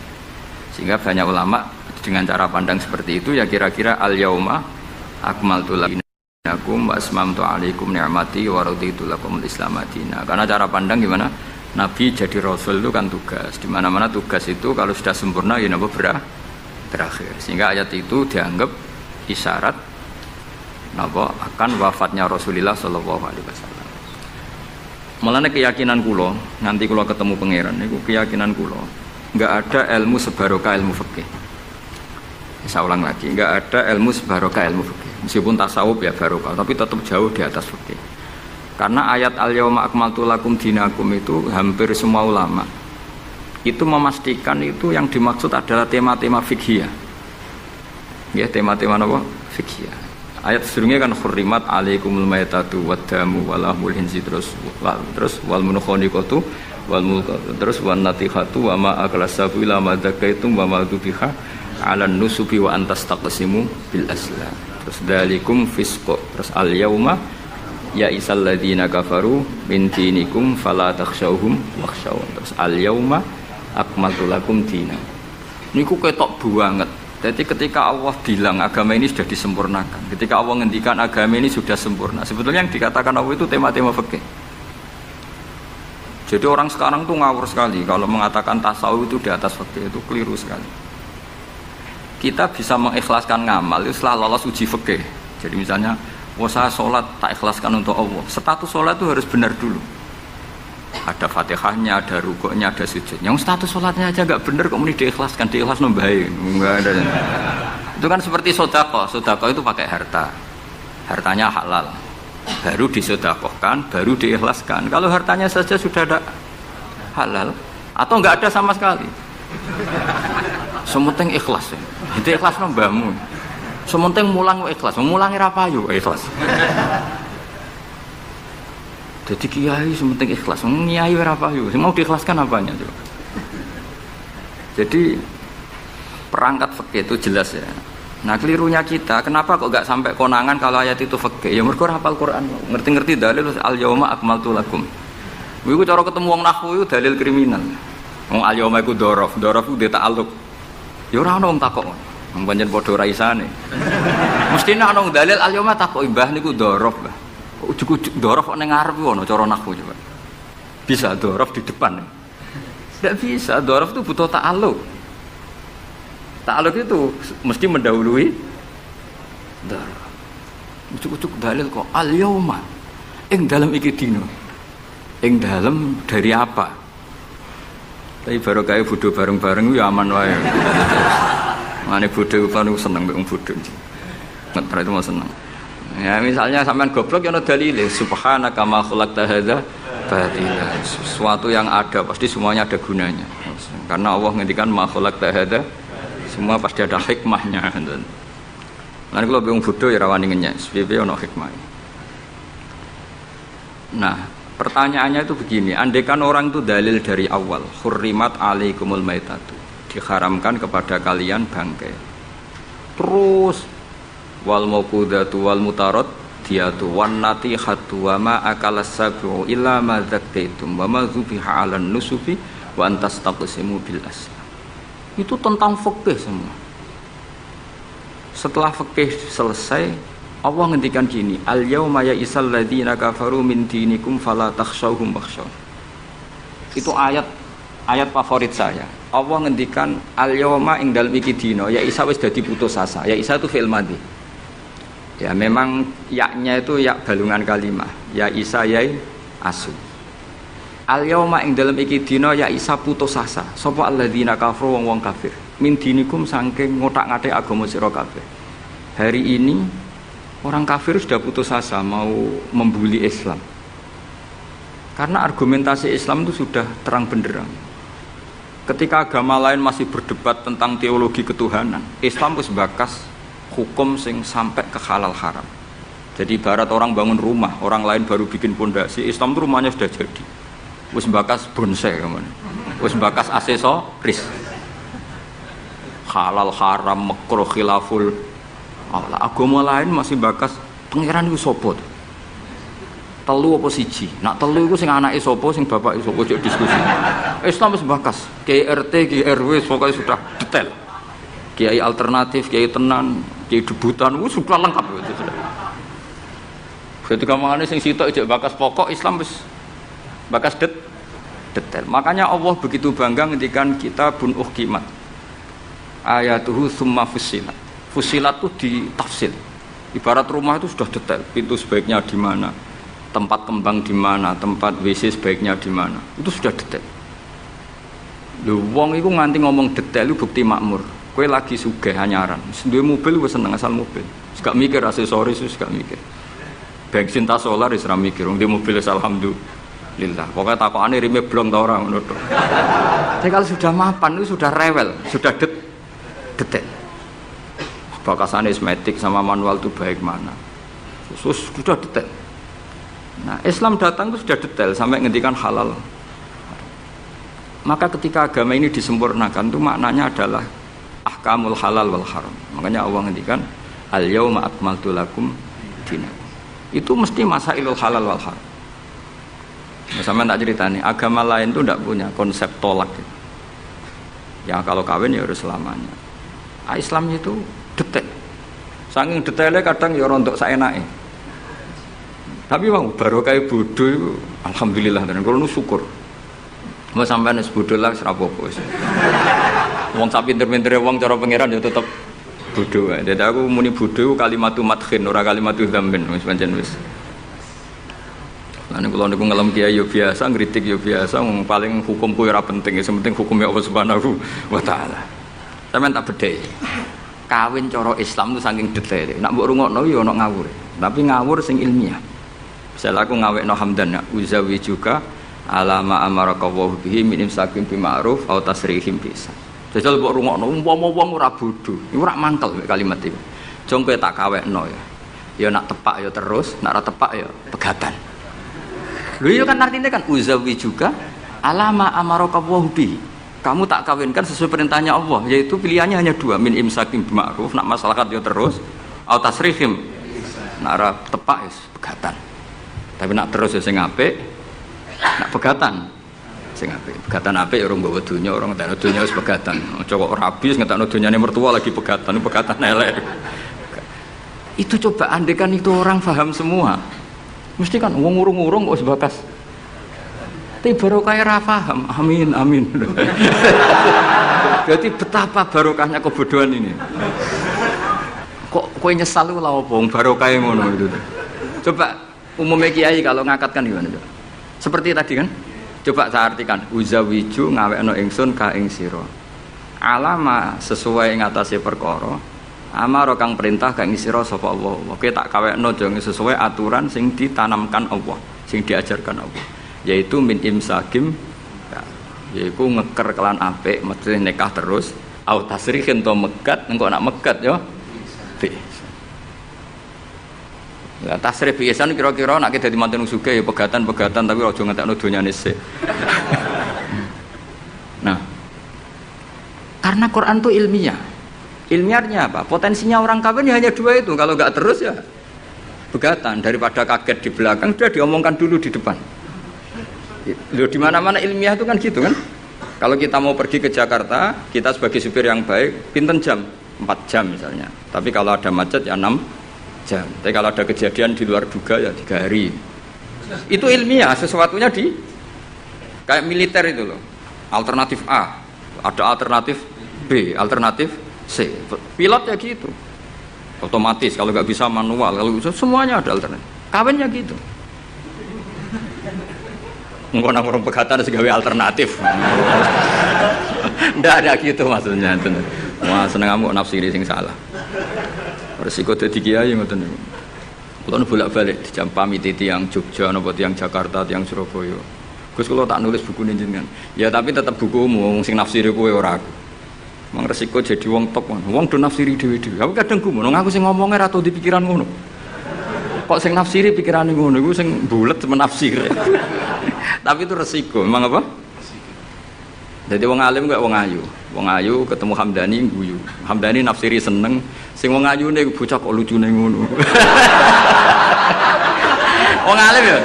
Sehingga banyak ulama dengan cara pandang seperti itu ya kira-kira al-yauma akmaltu lakum wa asmamtu alaikum ni'mati wa raditu lakumul Islam madina. Karena cara pandang gimana? Nabi jadi rasul itu kan tugas. Di mana-mana tugas itu kalau sudah sempurna ya napa berakhir. Sehingga ayat itu dianggap isyarat napa akan wafatnya Rasulullah sallallahu alaihi wasallam. Mulane keyakinan kula, nanti kula ketemu pangeran niku keyakinan kula, enggak ada ilmu sebarokah ilmu fikih. Saya ulang lagi, enggak ada ilmu sebarokah ilmu fikih. Meskipun tasawuf ya barokah, tapi tetap jauh di atas fikih. Karena ayat al-yauma akmaltu lakum dinakum itu hampir semua ulama itu memastikan itu yang dimaksud adalah tema-tema fikih. Ya, tema-tema apa? Fikih. Ayat sebelumnya kan hurrimat alaikumul maitatu waddamu walahmul hinzi terus wal munkhaniqatu wal mulqatu terus wan natihatu wa ma aklasabu ila ma zakaitum wa ma dubiha 'alan nusubi wa antas taqsimu bil aslam. Terus dalikum fisqo. Terus al yauma ya isal ladzina kafaru min dinikum fala takhshawhum wakhshawun. Terus al yauma akmaltu lakum dinakum. Niku ketok banget. Jadi ketika Allah bilang agama ini sudah disempurnakan, ketika Allah ngendikan agama ini sudah sempurna, sebetulnya yang dikatakan Allah itu tema-tema fikih. Jadi orang sekarang tuh ngawur sekali kalau mengatakan tasawuf itu di atas fikih, itu keliru sekali. Kita bisa mengikhlaskan ngamal itu setelah lolos uji fikih. Jadi misalnya, saya sholat tak ikhlaskan untuk Allah, status sholat itu harus benar dulu. Ada fatihahnya, ada rukuknya, ada sujud. Yang status sholatnya aja nggak bener, kok ini diikhlaskan, diikhlas nombai, nggak ada. Itu kan seperti sodako itu pakai harta, hartanya halal, baru disodakohkan, baru diikhlaskan. Kalau hartanya saja sudah ada halal, atau nggak ada sama sekali, sementing ikhlas, itu ikhlas nombamu, sementing mulang ikhlas, mulangi rapayu ikhlas. Jadi kiai sementing ikhlas, kiai berapa yuk? Mau diikhlaskan apanya coba? Jadi perangkat fikih itu jelas ya. Nah kelirunya kita, kenapa kok gak sampai konangan kalau ayat itu fikih? Ya mergo hafal Quran, ngerti-ngerti dalil al yauma akmaltu lakum. Iku cara ketemu wong nahwu iku dalil kriminal. Wong al yauma iku dzaraf iku ta'alluq. Ya ora ono wong takok. Wong pancen padha ra isane. Mestine ana wong dalil al yauma takok mbah niku dzaraf, Mbah. Ujug-ujug dzaraf ning ngarep ono cara nahwu coba. Bisa dzaraf di depan. Tidak bisa, dzaraf itu butuh ta'alluq. Ta'aluk itu mesti mendahului darah. Ucuk-ucuk dalil kok al-yauma ing dalam iki dino. Ing dalam dari apa? Tapi baru kayak bodoh bareng-bareng ya aman wae. Mane bodoh kan seneng mbek wong bodoh. Ngetra itu mau seneng. Ya misalnya sampean goblok ya ono dalile subhanaka ma khalaqta hadza batila. Sesuatu yang ada pasti semuanya ada gunanya. Karena Allah ngendikan ma khalaqta hadza semua pasti ada hikmahnya. Nanti kalau bingung bodoh ya rawani ngenyek, sebab ono hikmah. Nah, pertanyaannya itu begini, andaikan orang itu dalil dari awal, hurrimat alaikumul maitatu, diharamkan kepada kalian bangkai. Terus wal mauqudatu wal mutarad diatu wan natihatu wa ma akalas sabu illa ma zakkaitum wa ma zubiha 'alan nusubi wa antastaqsimu bil aslam. Itu tentang fikih semua. Setelah fikih selesai, Allah ngendikan gini, al yauma ya'isal ladzina kafaru min dinikum fala takhshawhum wakhshawn. Itu ayat favorit saya. Allah ngendikan al yauma ing dalem iki dina, ya isa wis dadi putus asa. Ya isa itu fi'il madhi. Ya memang yaknya itu yak balungan kalimah. Ya isa yai asu. Al yauma ing dalem iki dina ya isa putus asa. Sapa alladzina kafaru wong kafir. Min dinikum saking ngotak-ngatik agama sira kabeh. Hari ini orang kafir sudah putus asa mau membuli Islam. Karena argumentasi Islam itu sudah terang benderang. Ketika agama lain masih berdebat tentang teologi ketuhanan, Islam wis bakas hukum sing sampai ke halal haram. Jadi ibarat orang bangun rumah, orang lain baru bikin pondasi, Islam itu rumahnya sudah jadi. Wis bakas bonsai kemana? Wis bakas aksesoris. Halal haram makruh khilaful. Agama lain masih bakas pangeran itu sapa? Telu apa siji? Nak telu iku sing anake sapa, sing bapake sapa cek diskusi. Islam wis bakas, Kiai RT, Kiai RW pokoknya sudah detail. Kiai alternatif, Kiai tenan, Kiai debutan, sudah lengkap itu sudah. Ketika mangane sing sitok cek bakas pokok Islam wis bakas detail. Makanya Allah begitu bangga ngendikan kitabun uhkimat. Ayatuhu summa fussilat. Fussilat itu ditafsir. Ibarat rumah itu sudah detail. Pintu sebaiknya di mana, tempat kembang di mana, tempat WC sebaiknya di mana. Itu sudah detail. Lho wong iku nganti ngomong detail itu bukti makmur. Kowe lagi sugih anyaran. Duwe mobil wis seneng asal mobil. Wis gak mikir aksesoris, wis gak mikir. Bensin tas solar wis ra mikir. Wong di mobil alhamdulillah. Pokoknya takokane rime blong ta ora ngono tok. Jadi kalau sudah mapan itu sudah rewel, sudah detail. Bakasan esmetik sama manual itu baik mana. Sudah detail. Nah, Islam datang itu sudah detail sampai ngendikan halal. Maka ketika agama ini disempurnakan itu maknanya adalah ahkamul halal wal haram. Makanya Allah ngendikan al yauma akmaltu lakum dinakum. Itu mesti masailul halal wal haram. Sama tak cerita nih, agama lain itu tidak punya konsep tolak. Ya kalau kawin ya harus selamanya. Islam itu detail. Saking detailnya kadang ya rontok saenake. Tapi bang baru kayak bodoh itu, alhamdulillah dan kalau nu syukur. Mau sampai nes bodoh lah serapopo. Wong sak pinter-pintere wong cara pangeran ya tetep bodoh. Jadi aku muni bodoh kalimatu madkhin ora kalimatu dzammin wis pancen wis. Lan kula niku ngelem kiai yo biasa, ngritik yo biasa, paling hukumku ora penting, sing penting hukumnya Allah Subhanahu wa taala. Sampeyan tak bedheki. Kawin cara Islam itu saking detail. Nak mbok rungokno yo ono ngawur. Tapi ngawur sing ilmiah. Misal aku ngawekno hamdan uzawi juga alama amarakallahu bihi min imsakin bi ma'ruf aw tasrihim bisa. Jajal mbok rungokno umpama wong ora bodho, iku ora mangkel kalimat iki. Jong kowe tak kawekno ya. Ya nak tepak ya terus, nak ora tepak ya pegatan. Lho iya kan artinya kan uzawi juga alama amarakallahu bihi. kamu tak kawinkan sesuai perintahnya Allah, yaitu pilihannya hanya dua, min imsakim bima'ruf, nak masyarakat yo terus, au tasrihim, nak ora tepak wis pegatan. Tapi nak terus ya sing apik, nak pegatan sing apik. Pegatan apik ya urung nggawa donya, orang ngentekno donya wis pegatan. Aja kok rabi wis ngentekno donyane mertua lagi pegatan elek. Itu coba andekan itu orang paham semua. Mesti kan wong urung-urung kok wis bakas. Tapi barokah ra paham. Amin, amin. Jadi betapa barokahnya kebodohan ini. Kok kowe nyesal lho apa wong barokah ngono itu. Coba umumnya kiai kalau ngakatkan gimana coba? Seperti tadi kan? Coba saya artikan, uzawiju ngawekno ingsun ka ing sira. Alama sesuai ngatasi perkara. Amaro kang perintah ka ing sira sapa Allah. Kowe tak kawekno jeng sesuai aturan sing ditanamkan Allah, sing diajarkan Allah. Yaitu min imsakim, yaitu ngeker kelan apik, mesti nikah terus. Au tasrihin to megat, engko nak megat yo. Ya tasrih biasan kira-kira nek dadi manten sugih ya pegatan-pegatan tapi aja ngentekno donyane sik. Nah. Karena Quran itu ilmiah. Ilmiahnya apa? Potensinya orang kawin ya hanya dua itu. Kalau enggak terus ya pegatan, daripada kaget di belakang sudah diomongkan dulu di depan. Loh, di mana-mana ilmiah itu kan gitu kan? Kalau kita mau pergi ke Jakarta, kita sebagai supir yang baik, pinten jam? 4 jam misalnya. Tapi kalau ada macet ya 6 jam. Tapi kalau ada kejadian di luar duga ya 3 hari. Itu ilmiah, sesuatunya di kayak militer itu loh. Alternatif A, ada alternatif B, alternatif C. Pilot ya gitu. Otomatis, kalau nggak bisa manual, kalau bisa semuanya ada alternatif. Kawinnya gitu. Engko nang urung pegatan segawe alternatif. Ndak ada gitu maksudnya. Wah, seneng kamu nafsiri sing salah. Resiko dadi kiai ngoten niku. Kula bolak-balik dijampami tiyang Jogja napa tiyang Jakarta, tiyang Surabaya. Gus kula tak nulis buku jenengan. Ya tapi tetep bukumu sing nafsiri kowe ora aku. Mang resiko jadi wong top. Wong do nafsiri dhewe-dhewe. Aku kadang gumun aku sing ngomongke ra tau di pikiran ngono. Kok sing nafsiri pikirane ngono iku sing bulet menafsir. Tapi itu resiko, memang apa? Jadi wong alim gak wong ayu. Wong ayu ketemu Hamdani guyu. Hamdani nafsiri seneng, sing wong ayune bocah kok lucune ngono. Wong alim ya.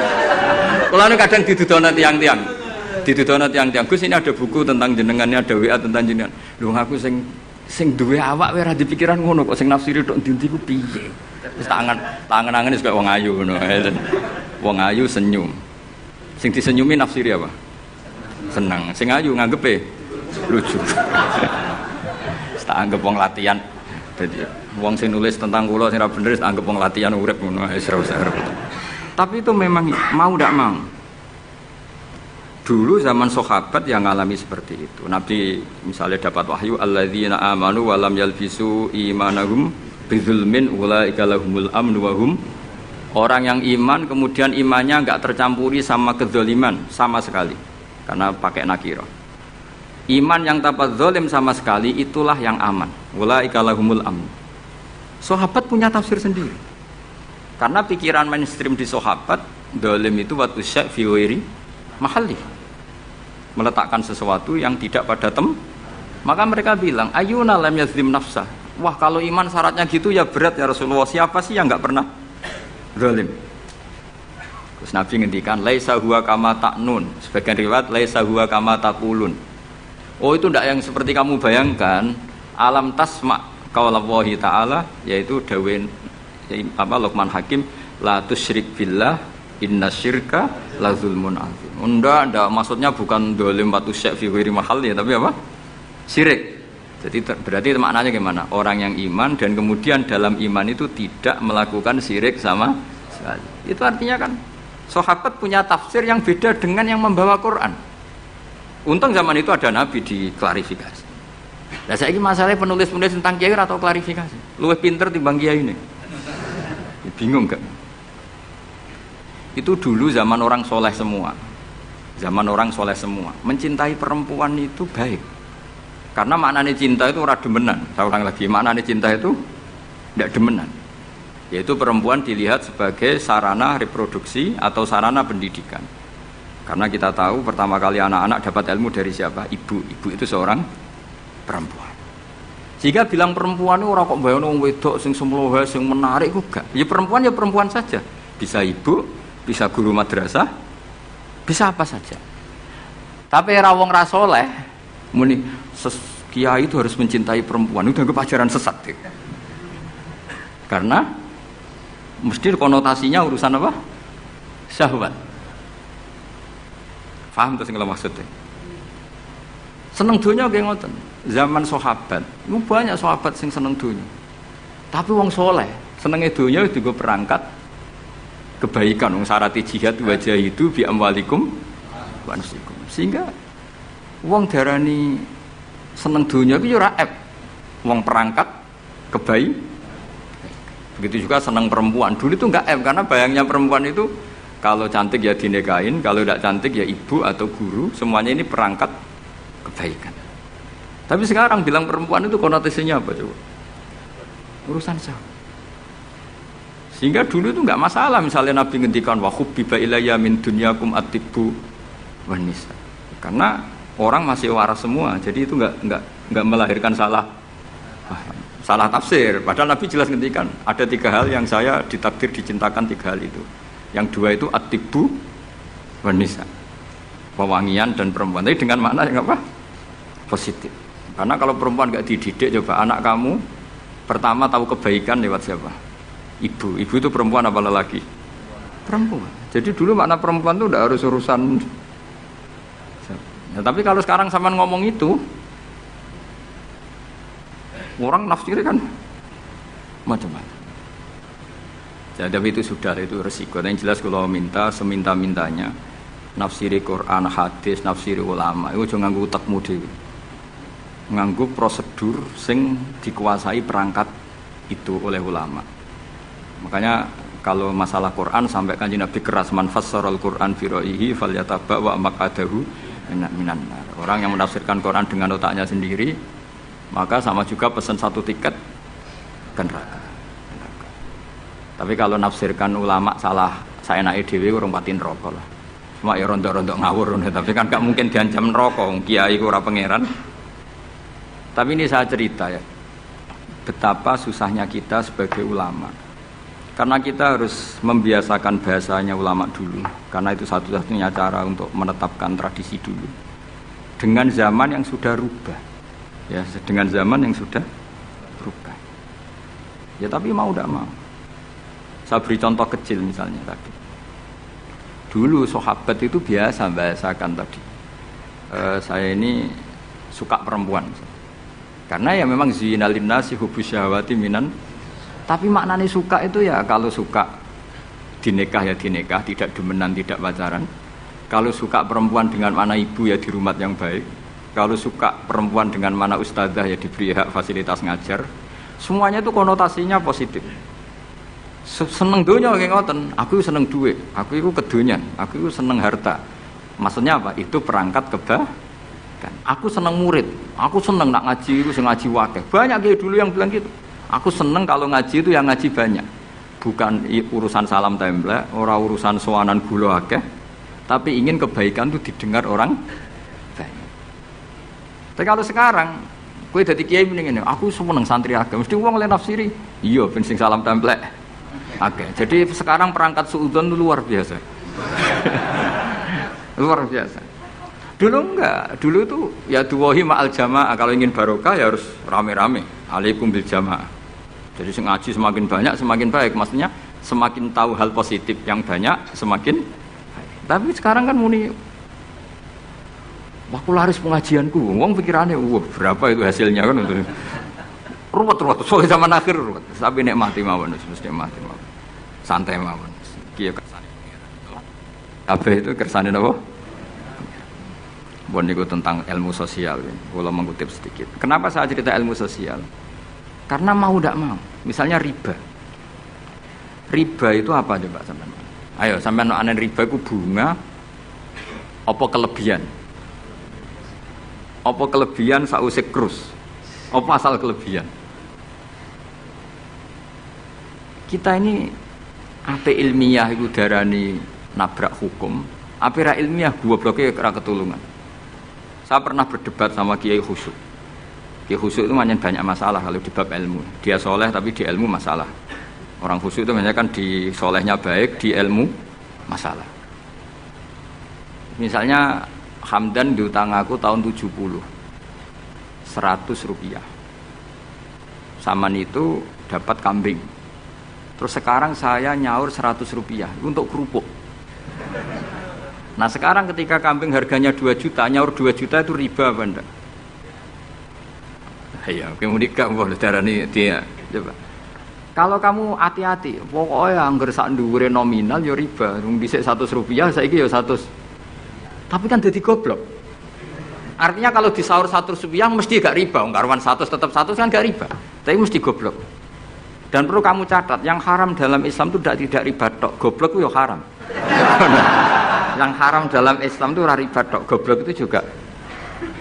Kula nu kadang didudono tiang-tiang. Didudono tiang-tiang. Gus ini ada buku tentang jenengannya, ada WA tentang jenengan. Lho aku sing duwe awak wae ora dipikiran ngono kok sing nafsiri tok ndi-ndi ku piye. Wis tangan-tangan wis kaya wong ayu ngono. Wong ayu senyum. Sing disenyumi nafsiri apa? Senang. Sing ayu nganggepe lucu. Tak anggap wong latihan. Jadi wong sing nulis tentang kula sing ora bener tak anggap wong latihan urip ngono wis ora usah repot. Tapi itu memang mau ndak mau. Dulu zaman sahabat yang ngalami seperti itu. Nabi misalnya dapat wahyu alladzina amanu wa lam yalbisu imanahum bidzulmin ulaika lahumul amnu wa hum. Orang yang iman kemudian imannya enggak tercampuri sama kezaliman sama sekali. Karena pakai nakirah. Iman yang tanpa zalim sama sekali itulah yang aman. Ulaika lahumul amn. Sahabat punya tafsir sendiri. Karena pikiran mainstream di sahabat, zalim itu wa tusya fi ghairi mahalli. Meletakkan sesuatu yang tidak pada maka mereka bilang ayuna lam yazlim nafsah. Wah, kalau iman syaratnya gitu ya berat ya Rasulullah. Siapa sih yang enggak pernah zalim? Terus Nabi ngendikan laisa huwa kama ta'nun. Sebagian riwayat laisa huwa kama taqulun. Oh, itu ndak yang seperti kamu bayangkan. Alam tasma qaulallahi ta'ala, yaitu dawuh Luqman Hakim, la tusyrik billah innasyirka la zulmun azim. Ndak maksudnya bukan zalim wa tusyak fi ghairi mahall ya, tapi apa? Syirik. Jadi berarti maknanya gimana? Orang yang iman dan kemudian dalam iman itu tidak melakukan syirik sama sekali. Itu artinya kan sahabat punya tafsir yang beda dengan yang membawa Quran. Untung zaman itu ada Nabi diklarifikasi. Nah saya ini masalahnya penulis-penulis tentang kiai atau klarifikasi. Luwih pinter timbang kiai ini. Bingung gak? Itu dulu zaman orang soleh semua. Zaman orang soleh semua. Mencintai perempuan itu baik. Karena maknanya cinta itu ora demenan. Saya ulang lagi, maknanya cinta itu tidak demenan. Yaitu perempuan dilihat sebagai sarana reproduksi atau sarana pendidikan. Karena kita tahu pertama kali anak-anak dapat ilmu dari siapa? Ibu. Ibu itu seorang perempuan. Jika bilang perempuan itu orang kok bayangno wong wedok sing semlohe sing menarik kok gak. Ya perempuan saja. Bisa ibu, bisa guru madrasah, bisa apa saja. Tapi era wong ra saleh muni kiai itu harus mencintai perempuan. Itu dianggap ajaran sesat. Karena mesti konotasinya urusan apa? Syahwat. Paham tuh sing kula maksudnya? Seneng dunia kayak ngoten. Zaman sahabat, itu banyak sahabat sing seneng dunia. Tapi wong soleh, senengnya dunia itu juga perangkat kebaikan. Wong syarati jihad wajah itu bi amwalikum wa anfusikum. Sehingga wong darani seneng dunia itu ora aib. Wong perangkat kebaikan. Begitu juga seneng perempuan. Dulu itu enggak aib karena bayangnya perempuan itu kalau cantik ya dinikahin, kalau tidak cantik ya ibu atau guru, semuanya ini perangkat kebaikan. Tapi sekarang bilang perempuan itu konotasinya apa coba? Urusan syahwat. Sehingga dulu itu enggak masalah misalnya Nabi ngendikan wa hubbiba ilayya min dunyakum at-tibbu wan nisa. Karena orang masih waras semua, jadi itu enggak melahirkan salah tafsir. Padahal Nabi jelas ngendikan ada 3 hal yang saya ditakdir dicintakan 3 hal itu. Yang 2 itu at-tibbu wan nisa. Pewangian dan perempuan. Tapi dengan makna yang apa? Positif. Karena kalau perempuan nggak dididik, coba anak kamu pertama tahu kebaikan lewat siapa? Ibu. Ibu itu perempuan apa lelaki? Perempuan. Jadi dulu makna perempuan itu udah harus urusan. Ya, tapi kalau sekarang sama ngomong itu, orang nafsirnya kan macam-macam. Ya, tapi itu sudah itu resiko. Yang jelas kalau minta seminta-mintanya nafsiri Quran, hadis, nafsiri ulama, itu jangan nganggo utekmu dhewe. Nganggo prosedur sing dikuasai perangkat itu oleh ulama. Makanya kalau masalah Quran sampai Kanjeng Nabi keras man fassaral Quran fi ra'yihi falyataba wa maqadahu minan nar. Orang yang menafsirkan Quran dengan otaknya sendiri maka sama juga pesan 1 tiket ke neraka. Tapi kalau nafsirkan ulama salah saenake dhewe urung pati neraka lah. Cuma ya rontok-rontok ngawur, tapi kan gak mungkin diancam neraka, kiai ora pangeran. Tapi ini saya cerita ya, betapa susahnya kita sebagai ulama. Karena kita harus membiasakan bahasanya ulama dulu, karena itu satu-satunya cara untuk menetapkan tradisi dulu. Dengan zaman yang sudah rubah, ya, dengan zaman yang sudah rubah. Ya tapi mau tidak mau. Saya beri contoh kecil misalnya tadi. Dulu sahabat itu biasa bahasakan tadi. Saya ini suka perempuan. Karena ya memang zina linnasi hubus syahwati minan. Tapi maknanya suka itu ya kalau suka dinikah ya dinikah, tidak demenan, tidak pacaran. Kalau suka perempuan dengan mana ibu ya di rumah yang baik. Kalau suka perempuan dengan mana ustadzah ya diberi hak fasilitas ngajar. Semuanya itu konotasinya positif. Seneng dunia kayak ngoten, aku seneng duit, aku itu kedonyan, aku itu seneng harta. Maksudnya apa? Itu perangkat kebaikan. Aku seneng murid, aku seneng nak ngaji itu ngaji wakil. Banyak kayak dulu yang bilang gitu. Aku seneng kalau ngaji itu yang ngaji banyak. Bukan urusan salam template, orang urusan sowanan gula akeh, tapi ingin kebaikan itu didengar orang banyak. Tapi kalau sekarang, kowe dadi kiai mending ngene, aku seneng santri akeh, mesti wong le nafsiri. Iya, ben sing salam template. Oke, jadi sekarang perangkat suudzon itu luar biasa. Luar biasa. Dulu enggak, dulu itu ya duwahi ma'al jamaah, kalau ingin barokah ya harus rame-rame. Alaikum bil jamaah. Jadi ngaji semakin banyak semakin baik, maksudnya semakin tahu hal positif yang banyak semakin baik. Tapi sekarang kan muni aku laris pengajianku, wong pikirannya wah berapa itu hasilnya kan untuk ruwet soalnya zaman akhir ruwet. Tapi nikmati mawon, mesti nikmati mawon. Santai mawon. Kiye kersane. Kabeh itu kersane napa? Bon niku tentang ilmu sosial. Kalau mengutip sedikit. Kenapa saya cerita ilmu sosial? Karena mau tidak mau. Misalnya riba. Riba itu apa coba sampean? Ayo sampean anen riba itu bunga apa kelebihan? Apa kelebihan sausé krus? Apa asal kelebihan? Kita ini apa ilmiah itu darani nabrak hukum Apira ilmiah gobloknya ora ketulungan. Saya pernah berdebat sama Kiai Khusyuk. Kiai Khusyuk itu banyak masalah kalau di bab ilmu. Dia soleh tapi di ilmu masalah. Orang khusyuk itu banyak kan di solehnya baik, di ilmu masalah. Misalnya Hamdan diutang aku tahun 70 100 rupiah. Saman itu dapat kambing. Terus sekarang saya nyaur 100 rupiah untuk kerupuk. Nah sekarang ketika kambing harganya 2 juta, nyaur 2 juta itu riba apa enggak? Ya, kemudian kamu darani dia. Coba. Kalau kamu hati-hati, pokoknya anggar sak dhuwure nominal ya riba. Wong dhisik 100 rupiah, saiki ya 100. Tapi kan jadi goblok. Artinya kalau disaur 100 rupiah mesti gak riba. Karuan 100 tetap 100 kan gak riba. Tapi mesti goblok. Dan perlu kamu catat, yang haram dalam Islam itu tidak riba tok. Goblok itu ya haram. Yang haram dalam Islam itu riba tok. Goblok itu juga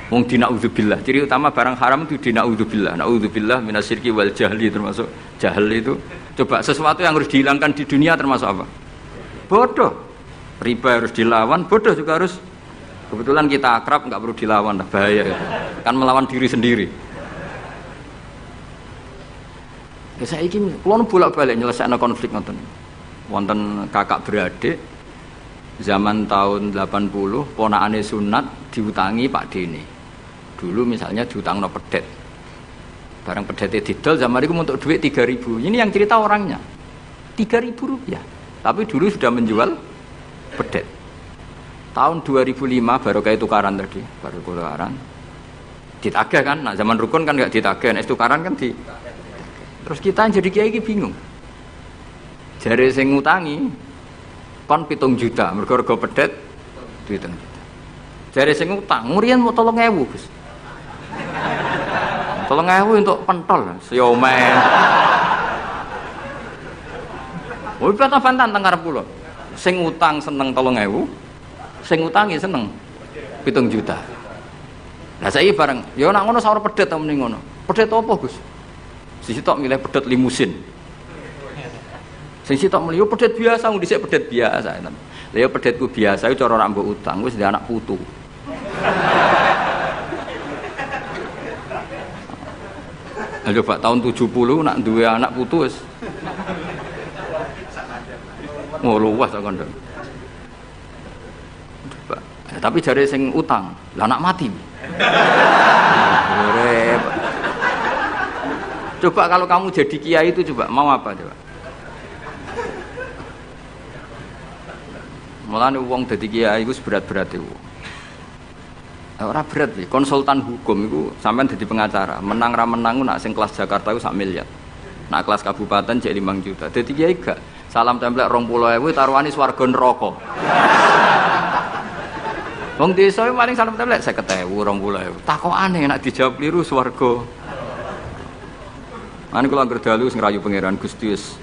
wong dina'udzubillah. Ciri utama barang haram itu dina'udzubillah. Na'udzubillah minasyirki wal jahli, termasuk jahil itu. Coba sesuatu yang harus dihilangkan di dunia termasuk apa? Bodoh. Riba harus dilawan, bodoh juga harus. Kebetulan kita akrab, nggak perlu dilawan, bahaya ya. Kan melawan diri sendiri. Ya saya ingin, kalau bolak-balik nyelesaikan konflik nonton. Wonten kakak beradik, zaman tahun 80, ponakane sunat diutangi Pak Dene. Dulu misalnya diutang no pedet. Barang pedetnya didol, zaman itu untuk duit 3.000. Ini yang cerita orangnya. 3.000 rupiah. Tapi dulu sudah menjual pedet. Tahun 2005 baru kayak tukaran tadi, baru tukaran. Ditagih kan, nah zaman rukun kan nggak ditagih, es tukaran kan di. Terus kita jadi kiai ini bingung. Jare sing ngutangi kon 7 juta, mergo pedet duit 7 juta. Jare sing ngutang, ngurian mau 3.000, Gus. 3.000 untuk pentol, siomen. Woi bantah-bantahan teng karep kula. Sing utang seneng 3.000. Sing ngutangi seneng 7 juta. Lah saiki bareng, ya nak ngono sawur pedet ta mending ngono. Pedet apa, Gus? Sisi tok milih pedet limusin. Sing sitok milih pedet biasa, wong dhisik pedet biasa. Lah ya pedetku biasa iku cara ora mbok utang, wis ndek anak putu. Ayo Pak, tahun 70 nak duwe anak putu wis. Oh luwes kok kandha. Tapi jare sing utang, lah anak mati. Coba kalau kamu jadi kiai itu coba mau apa coba? Mulane wong dadi kiai iku berat-berat iku. Ora berat sih, konsultan hukum iku sampean dadi pengacara, menang ra menang nak sing kelas Jakarta iku 1 miliar. Nak kelas kabupaten jek 5 juta. Dadi kiai gak salam templek 20.000 taruhane swarga neraka. Wong desa paling salam templek 50.000, 20.000. Takokane nek dijawab kliru swarga. Mane kula anggere dalu sing ngrayu pangeran Gusti wis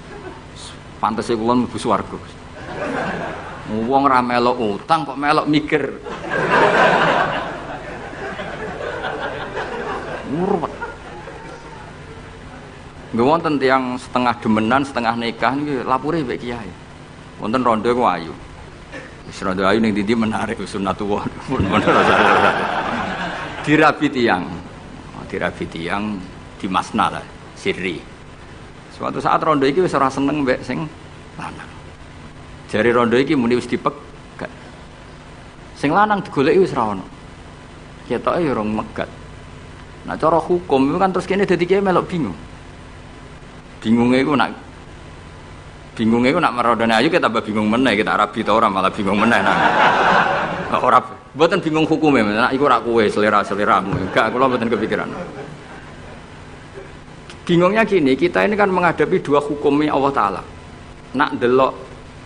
pantese kula mlebu swarga. Wong ra melok utang kok melok mikir. Murwet. Nggih wonten tiyang setengah demenan, setengah nikah niki lapure mbek kiai. Wonten rondo ku ayu. Rondo ayu ning ndi menarik sunatullah. Dirabi tiyang. Dirabi tiyang di masna lah, sirri. Suatu saat rondo iki wis ora seneng mbek sing lanang. Jari rondo iki muni wis dipegat. Sing lanang digoleki wis ra ono. Ketoke ya rong megat. Nah cara hukum itu kan terus kene dadi kiai melok bingung. Bingungnya itu nak merodone ayu kita tambah bingung meneh, kita rabi ta ora malah bingung meneh. Nah, ora mboten bingung hukume, nek iku ora kowe selera-seleramu. Enggak, kula mboten kepikiran. Bingungnya gini, kita ini kan menghadapi dua hukumnya Allah Ta'ala. Nak delok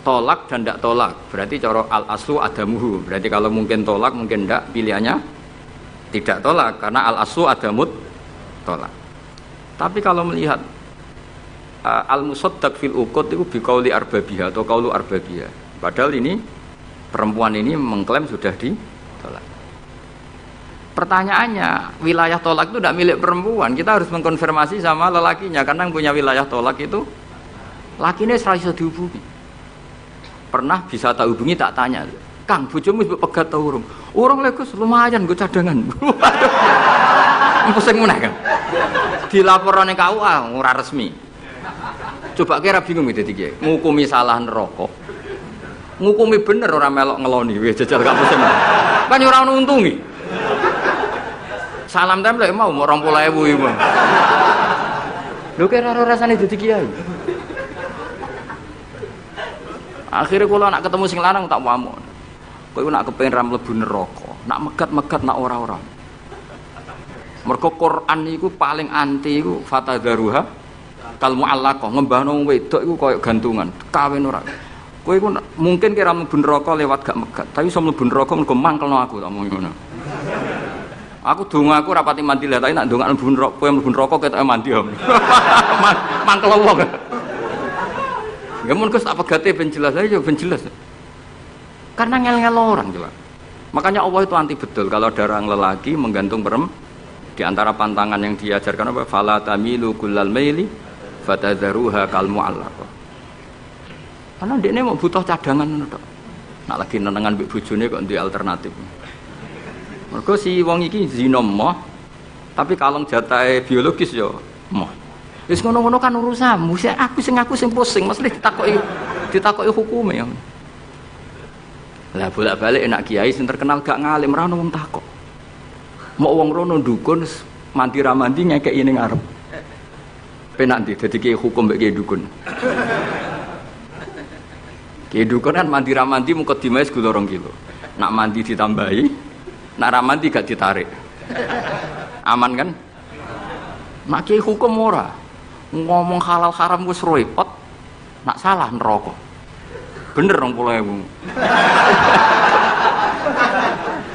tolak dan ndak tolak, berarti cara al-aslu adamuhu. Berarti kalau mungkin tolak, mungkin ndak, pilihannya tidak tolak karena al-aslu adamut tolak. Tapi kalau melihat al-musaddaq fil uqud itu biqauli arbabiha atau qaulu arbabiha. Padahal ini perempuan ini mengklaim sudah ditolak. Pertanyaannya, wilayah tolak itu tidak milik perempuan. Kita harus mengkonfirmasi sama lelakinya karena yang punya wilayah tolak itu lakinya serasa dihubungi. Pernah bisa tak hubungi tak tanya. Kang, bojomu wis pegat ta urung? Urung lek Gus, lumayan nggo cadangan. Pusing meneh kan. Dilaporane KUA ora resmi. Coba kira bingung dadi kiye. Ngukumi salah neraka. Ngukumi bener ora melok ngeloni wis jajal gak pusing. Kan ora ono untungi. Salam tempel mau 20.000 iki. Lho kira ora rasane dadi kiai. Akhirnya kalau nak ketemu sing lanang tak wamuk. Kowe nak kepengin ra mlebu neraka, nak megat-megat nak ora-ora. Mergo Quran niku paling anti iku fatadzaruha kal mu'allaqah, ngembahno wedok iku koyo gantungan, kawin ora. Kowe iku mungkin kira mlebu neraka lewat gak megat, tapi iso mlebu neraka mergo mangkelno aku tak mung ngono. Aku dongaku rapati mandi lah, tapi nak ndongakno mlebu neraka, kowe mlebu neraka ketoke mandi. Mangkel wong. Ya mun Gus tak pegate ben jelas aja ben jelas. Karena ngel-ngel orang coba. Makanya Allah itu anti betul kalau ada orang lelaki menggantung di antara pantangan yang diajarkan apa? Fala tamilu kullal maili fatadzaruha kal mu'allaqah. Karena dekne mau butuh cadangan ngono tok. Nak lagi nenengan mbek bojone kok duwe alternatif. Mergo si wong iki zina moh, tapi kalong jatahe biologis ya moh. Wis ngono-ngono kan urusanmu, aku sing pusing, mesti ditakoki hukume ya. Lah bolak-balik enak kiai sing terkenal gak ngalim ra ono wong takok. Mau wong rono dukun mandi ra mandi ngekeki ning arep. Penak ndi dadi kiai hukum mbek kiai dukun. Kiai dukun kan mandi ra mandi mukadimah gula 2 kilo. Nak mandi ditambahi, nak ra mandi gak ditarik. Aman kan? Nak kiai hukum ora. Ngomong halal haram wis repot, nak salah neraka. Bener 20.000.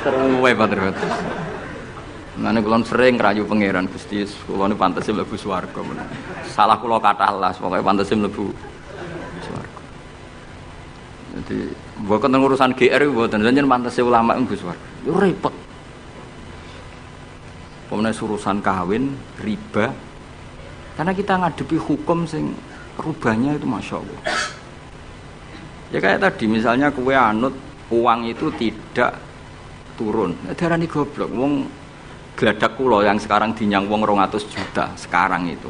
Seru wae Pak. Nane kula sering ngrayu pangeran Gusti, kula niku pantese mlebu swarga. Salah kula kathah las, pokoke pantese mlebu swarga. Jadi mboten urusan GR mboten, jenengan pantese ulama mlebu swarga. Yo repot. Pemene urusan kawin, riba. Karena kita ngadepi hukum sing rubahnya itu Masya Allah. Ya kayak tadi misalnya kue anut uang itu tidak turun. Darani goblok. Wong gladak kula yang sekarang dinyang wong 200 juta sekarang itu.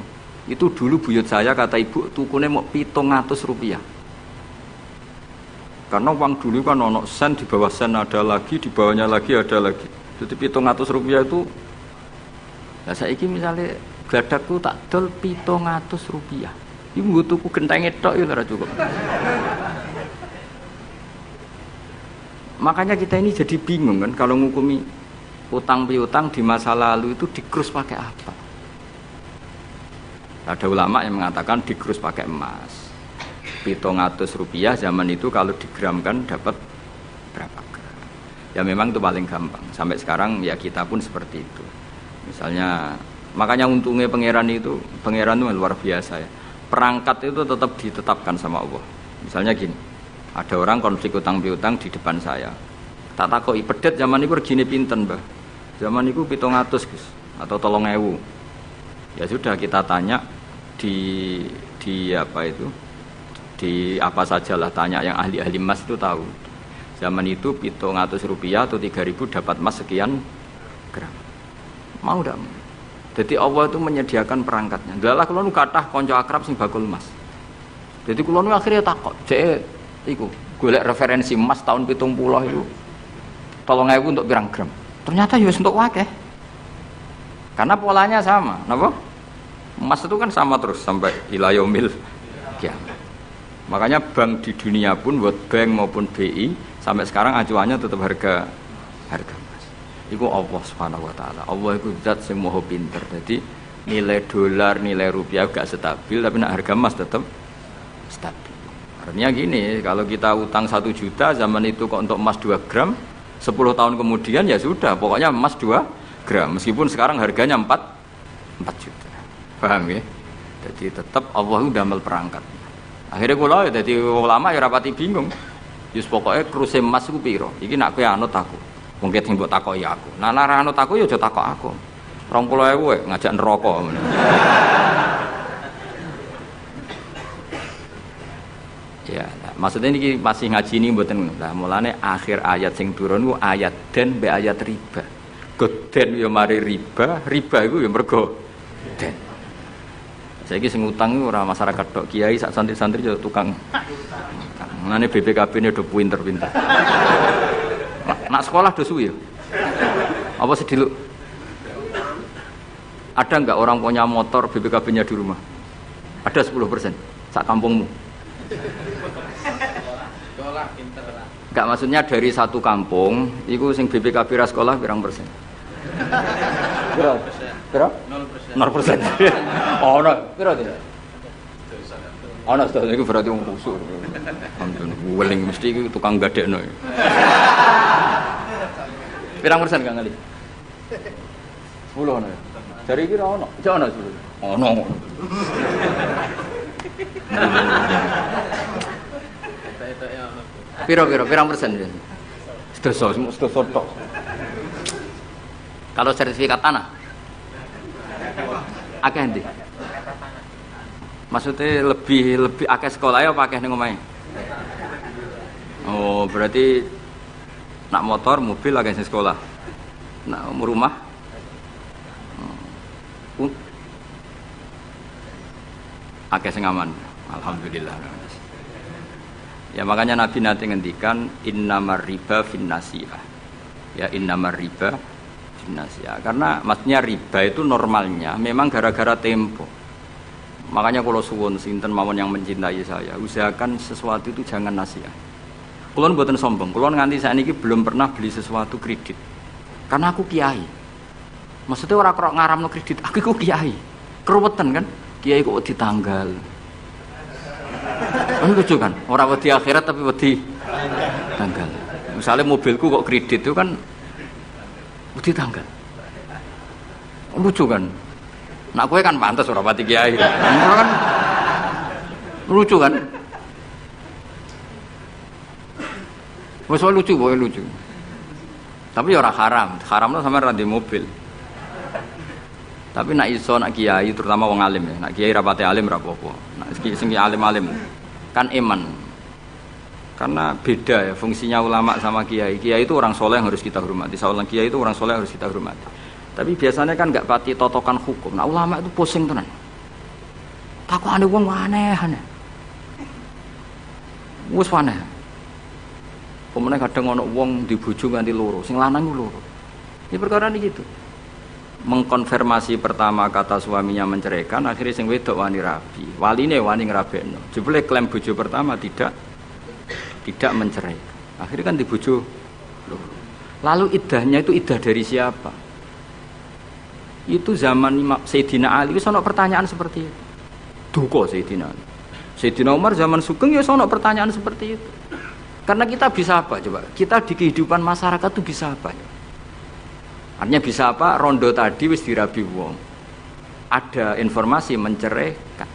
Itu dulu buyut saya kata ibu tukune mau 700 rupiah. Karena uang dulu kan ono sen, di bawah sen ada lagi, di bawahnya lagi ada lagi. Jadi 700 rupiah itu. Nah saiki misalnya gladakku tak dol 700 rupiah. Ibu nggo tuku gentenge tok ya ora cukup. Makanya kita ini jadi bingung kan kalau ngukumi utang piutang di masa lalu itu dikrus pakai apa? Ada ulama yang mengatakan dikrus pakai emas. 700 rupiah zaman itu kalau digramkan dapat berapa gram? Ya memang itu paling gampang. Sampai sekarang ya kita pun seperti itu. Misalnya makanya untungnya pangeran itu luar biasa ya. Perangkat itu tetap ditetapkan sama Allah. Misalnya gini, ada orang konflik utang piutang di depan saya. Tak takoki pedet zaman itu regine pinten, Mbah? Zaman itu 700 Gus atau 3.000. Ya sudah kita tanya di apa itu? Di apa sajalah tanya yang ahli-ahli emas itu tahu. Zaman itu 700 rupiah atau 3.000 dapat emas sekian gram. Mau ndak? Jadi Allah itu menyediakan perangkatnya. Dalah kula nu kathah kanca akrab sing bakul emas. Jadi kula nu akhirnya takok, "Cek iku golek referensi emas tahun 70 itu 3.000 untuk pirang gram?" Ternyata ya untuk akeh. Karena polanya sama, napa? Emas itu kan sama terus sampai ila yaumil kiamat. Makanya bank di dunia pun, World Bank maupun BI sampai sekarang acuannya tetap harga emas. Iku Allah Subhanahu wa taala. Allah iku zat sing maha pinter. Jadi nilai dolar, nilai rupiah gak stabil tapi nak harga emas tetap stabil. Artinya gini, kalau kita utang 1 juta zaman itu kok untuk emas 2 gram, 10 tahun kemudian ya sudah, pokoknya emas 2 gram. Meskipun sekarang harganya 4 juta. Paham ya? Jadi tetap Allah udah damel perangkat. Akhirnya kula ya dadi ulama ya rapati bingung. Yus pokoknya kruse emas iku piro? Iki nak kowe anut aku. Mungkin sing mbok takoki aku. Nah nek anut aku ya aja takok aku. 20.000 ngajak neraka. Ya, Maksudnya ini masih ngaji ini mboten. Lah mulane akhir ayat sing turun ku ayat den be ayat riba. Goden ya mari riba, riba iku ya mergo den. Saiki sing utang iku ora masyarakat tok, kiai sak santri-santri yo tukang. Mulane BPKB-ne do pinter-pinter. Nak sekolah do suwi ya. Apa sediluk? Ada enggak orang punya motor BPKB-nya di rumah? Ada 10% sak kampungmu. Enggak, maksudnya dari satu kampung itu sing BPKB ra sekolah pirang persen? Pira? 0%. 0%. Oh, no. Pira itu? Ana sedaya iku berarti wong kusuk. Alhamdulillah, weling mesti iki tukang gadekno. Pirang persen Kang Ali? 10 ana. Dari iki ora ono. Jek ono 10. Ono. Piro pirang persen ya? Sedoso tok. Kalau sertifikat tanah akeh ndi? Maksudnya lebih akeh sekolah ya apa akeh ning omahe? Oh, berarti nak motor, mobil akeh sing sekolah. Nak rumah akeh sing aman. Alhamdulillah. Ya makanya Nabi nanti ngendikan innamar riba finnasiyah. Ya innamar riba finnasiyah. Karena maksudnya riba itu normalnya memang gara-gara tempo. Makanya kalau suwun sinten mawon yang mencintai saya, usahakan sesuatu itu jangan nasihat. Kulon mboten sombong, kulon nganti sakniki belum pernah beli sesuatu kredit. Karena aku kiai. Maksudnya ora kok ngaramno kredit, aku kiai. Keruwetan kan? Kiai kok ditanggal. Kan lucu kan? Ora wedi akhirat tapi wedi tanggal. Misalnya mobilku kok kredit itu kan wedi tanggal. Lucu kan? Nak kowe kan pantes ora pati kiai. Kan lucu kan? Wes lucu, boy lucu. Tapi ora haram. Haramno sampean ra di mobil. Tapi nak iso nak kiai terutama wong alim ya. Nak kiai ra pati alim ra apa-apa. Nak sing alim-alim kan iman. Karena beda ya fungsinya ulama sama kiai. Kiai itu orang soleh yang harus kita hormati. Seorang kiai itu orang soleh yang harus kita hormati. Tapi biasanya kan enggak pati totokan hukum. Nah ulama itu pusing tenan. Takokane wong aneh-aneh. Wis aneh. Pemene kadang ana wong dibojo nganti loro, sing lanang ku loro. Ya perkara iki gitu. Mengkonfirmasi pertama kata suaminya menceraikan, akhirnya sing wedok wani rabi. Waline wani ngrabekno. Jebule klaim bojo pertama tidak mencerai. Akhirnya kan dibojo loro. Lalu iddahnya itu iddah dari siapa? Itu zaman Sayyidina Ali wis ana pertanyaan seperti itu. Duka Sayyidina Ali. Sayyidina Umar zaman Sugeng ya ana pertanyaan seperti itu. Karena kita bisa apa coba? Kita di kehidupan masyarakat itu bisa apa? Artinya bisa apa? Rondo tadi wis dirabi wong. Ada informasi menceraikan.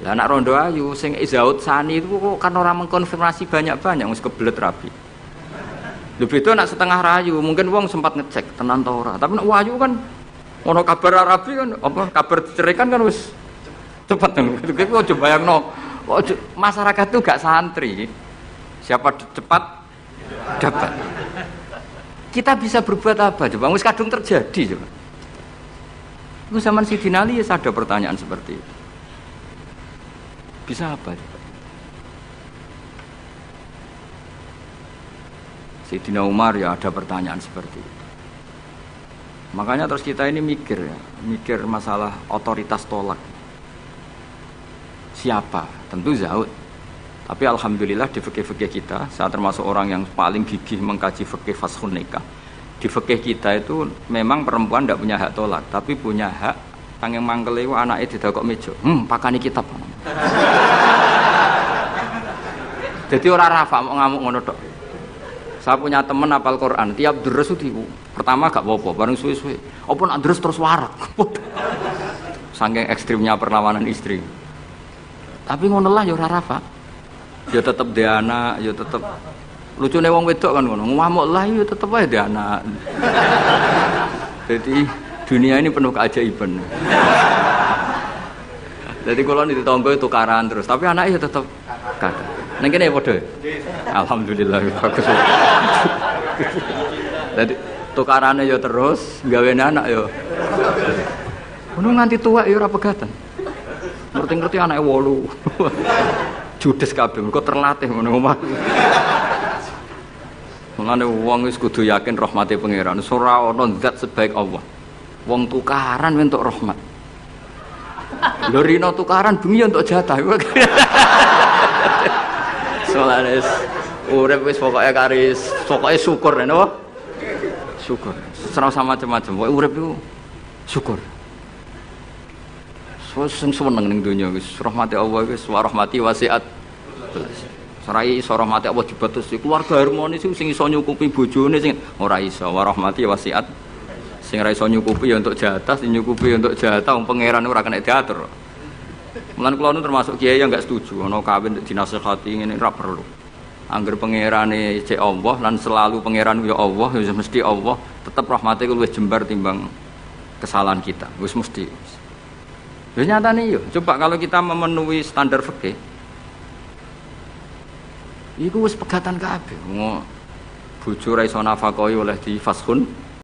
Lah anak rondo ayu sing Izaud Sani itu kok kan orang mengkonfirmasi banyak-banyak wis kebelet rabi. Lho beda nak setengah rayu, mungkin wong sempat ngecek tenan ta ora. Tapi nek wayu kan ono kabar rabi kan apa kabar diceraikan kan wis cepet kan. Kok coba bayangno. Masyarakat itu gak santri. Siapa cepat dapat. Kita bisa berbuat apa coba? Wis kadung terjadi coba. Itu zaman Sayyidina Ali ya ada pertanyaan seperti itu. Bisa apa coba? Sayyidina Umar ya ada pertanyaan seperti itu. Makanya terus kita ini mikir masalah otoritas tolak. Siapa? Tentu Zaud. Tapi alhamdulillah di fikih-fikih kita, saya termasuk orang yang paling gigih mengkaji fikih fashun nikah. Di fikih kita itu memang perempuan tidak punya hak tolak, tapi punya hak tanging mangkele anake didakok meja. Pakani kitab. Jadi orang rafa mau ngamuk ngono tok. Saya punya teman hafal Quran, tiap deres itu pertama gak apa-apa, bareng suwe-suwe. Apa nak deres terus warak. Saking ekstrimnya perlawanan istri. Tapi ngono lah ya ora rafa. Ya tetep dhe anak, ya tetep lucune wong wedok kan ngono. Ngamuk lah ya tetep ae dhe anak. Jadi dunia ini penuh keajaiban. Jadi kalau di tonggo itu tukaran terus, tapi anaknya ya tetep kadang. Neng kene padha. Alhamdulillah bagus. Dadi tukarane ya terus, gawene anak ya. Ngono nganti tuwa ya ora pegatan. Ngerti-ngerti anake 8. Judes kabeh mergo terlatih ngono omah. Mulane wong wis kudu yakin rahmate pangeran. Ora ana zat sebaik Allah. Wong tukaran entuk rahmat. Lho rino tukaran bengi entuk jatah. Soalnya urip wis pokoke karis, pokoke syukur napa? Syukur. Ora usah macam-macam. Pokoke urip iku syukur. Sing seneng ning donya wis rahmati Allah wis wa rahmati wasiat. Sarai iso rahmati Allah dibatus keluarga harmonis sing iso nyukupi bojone sing ora iso wa rahmati wasiat. Sing ora iso nyukupi ya untuk jatah, sing nyukupi untuk jatah wong pangeran ora kena diatur. Mulane kula nu termasuk kiai yang enggak setuju ana kawin dinasihati ngene ora perlu. Angger pangerane cek Allah lan selalu pangeran ya Allah ya mesti Allah, tetep rahmate ku luwih jembar timbang kesalahan kita. Wis mesti. Ya nyatane yo, coba kalau kita memenuhi standar fikih. Iku wis pegatan kabeh. Bojo ra iso nafakahi oleh di fashun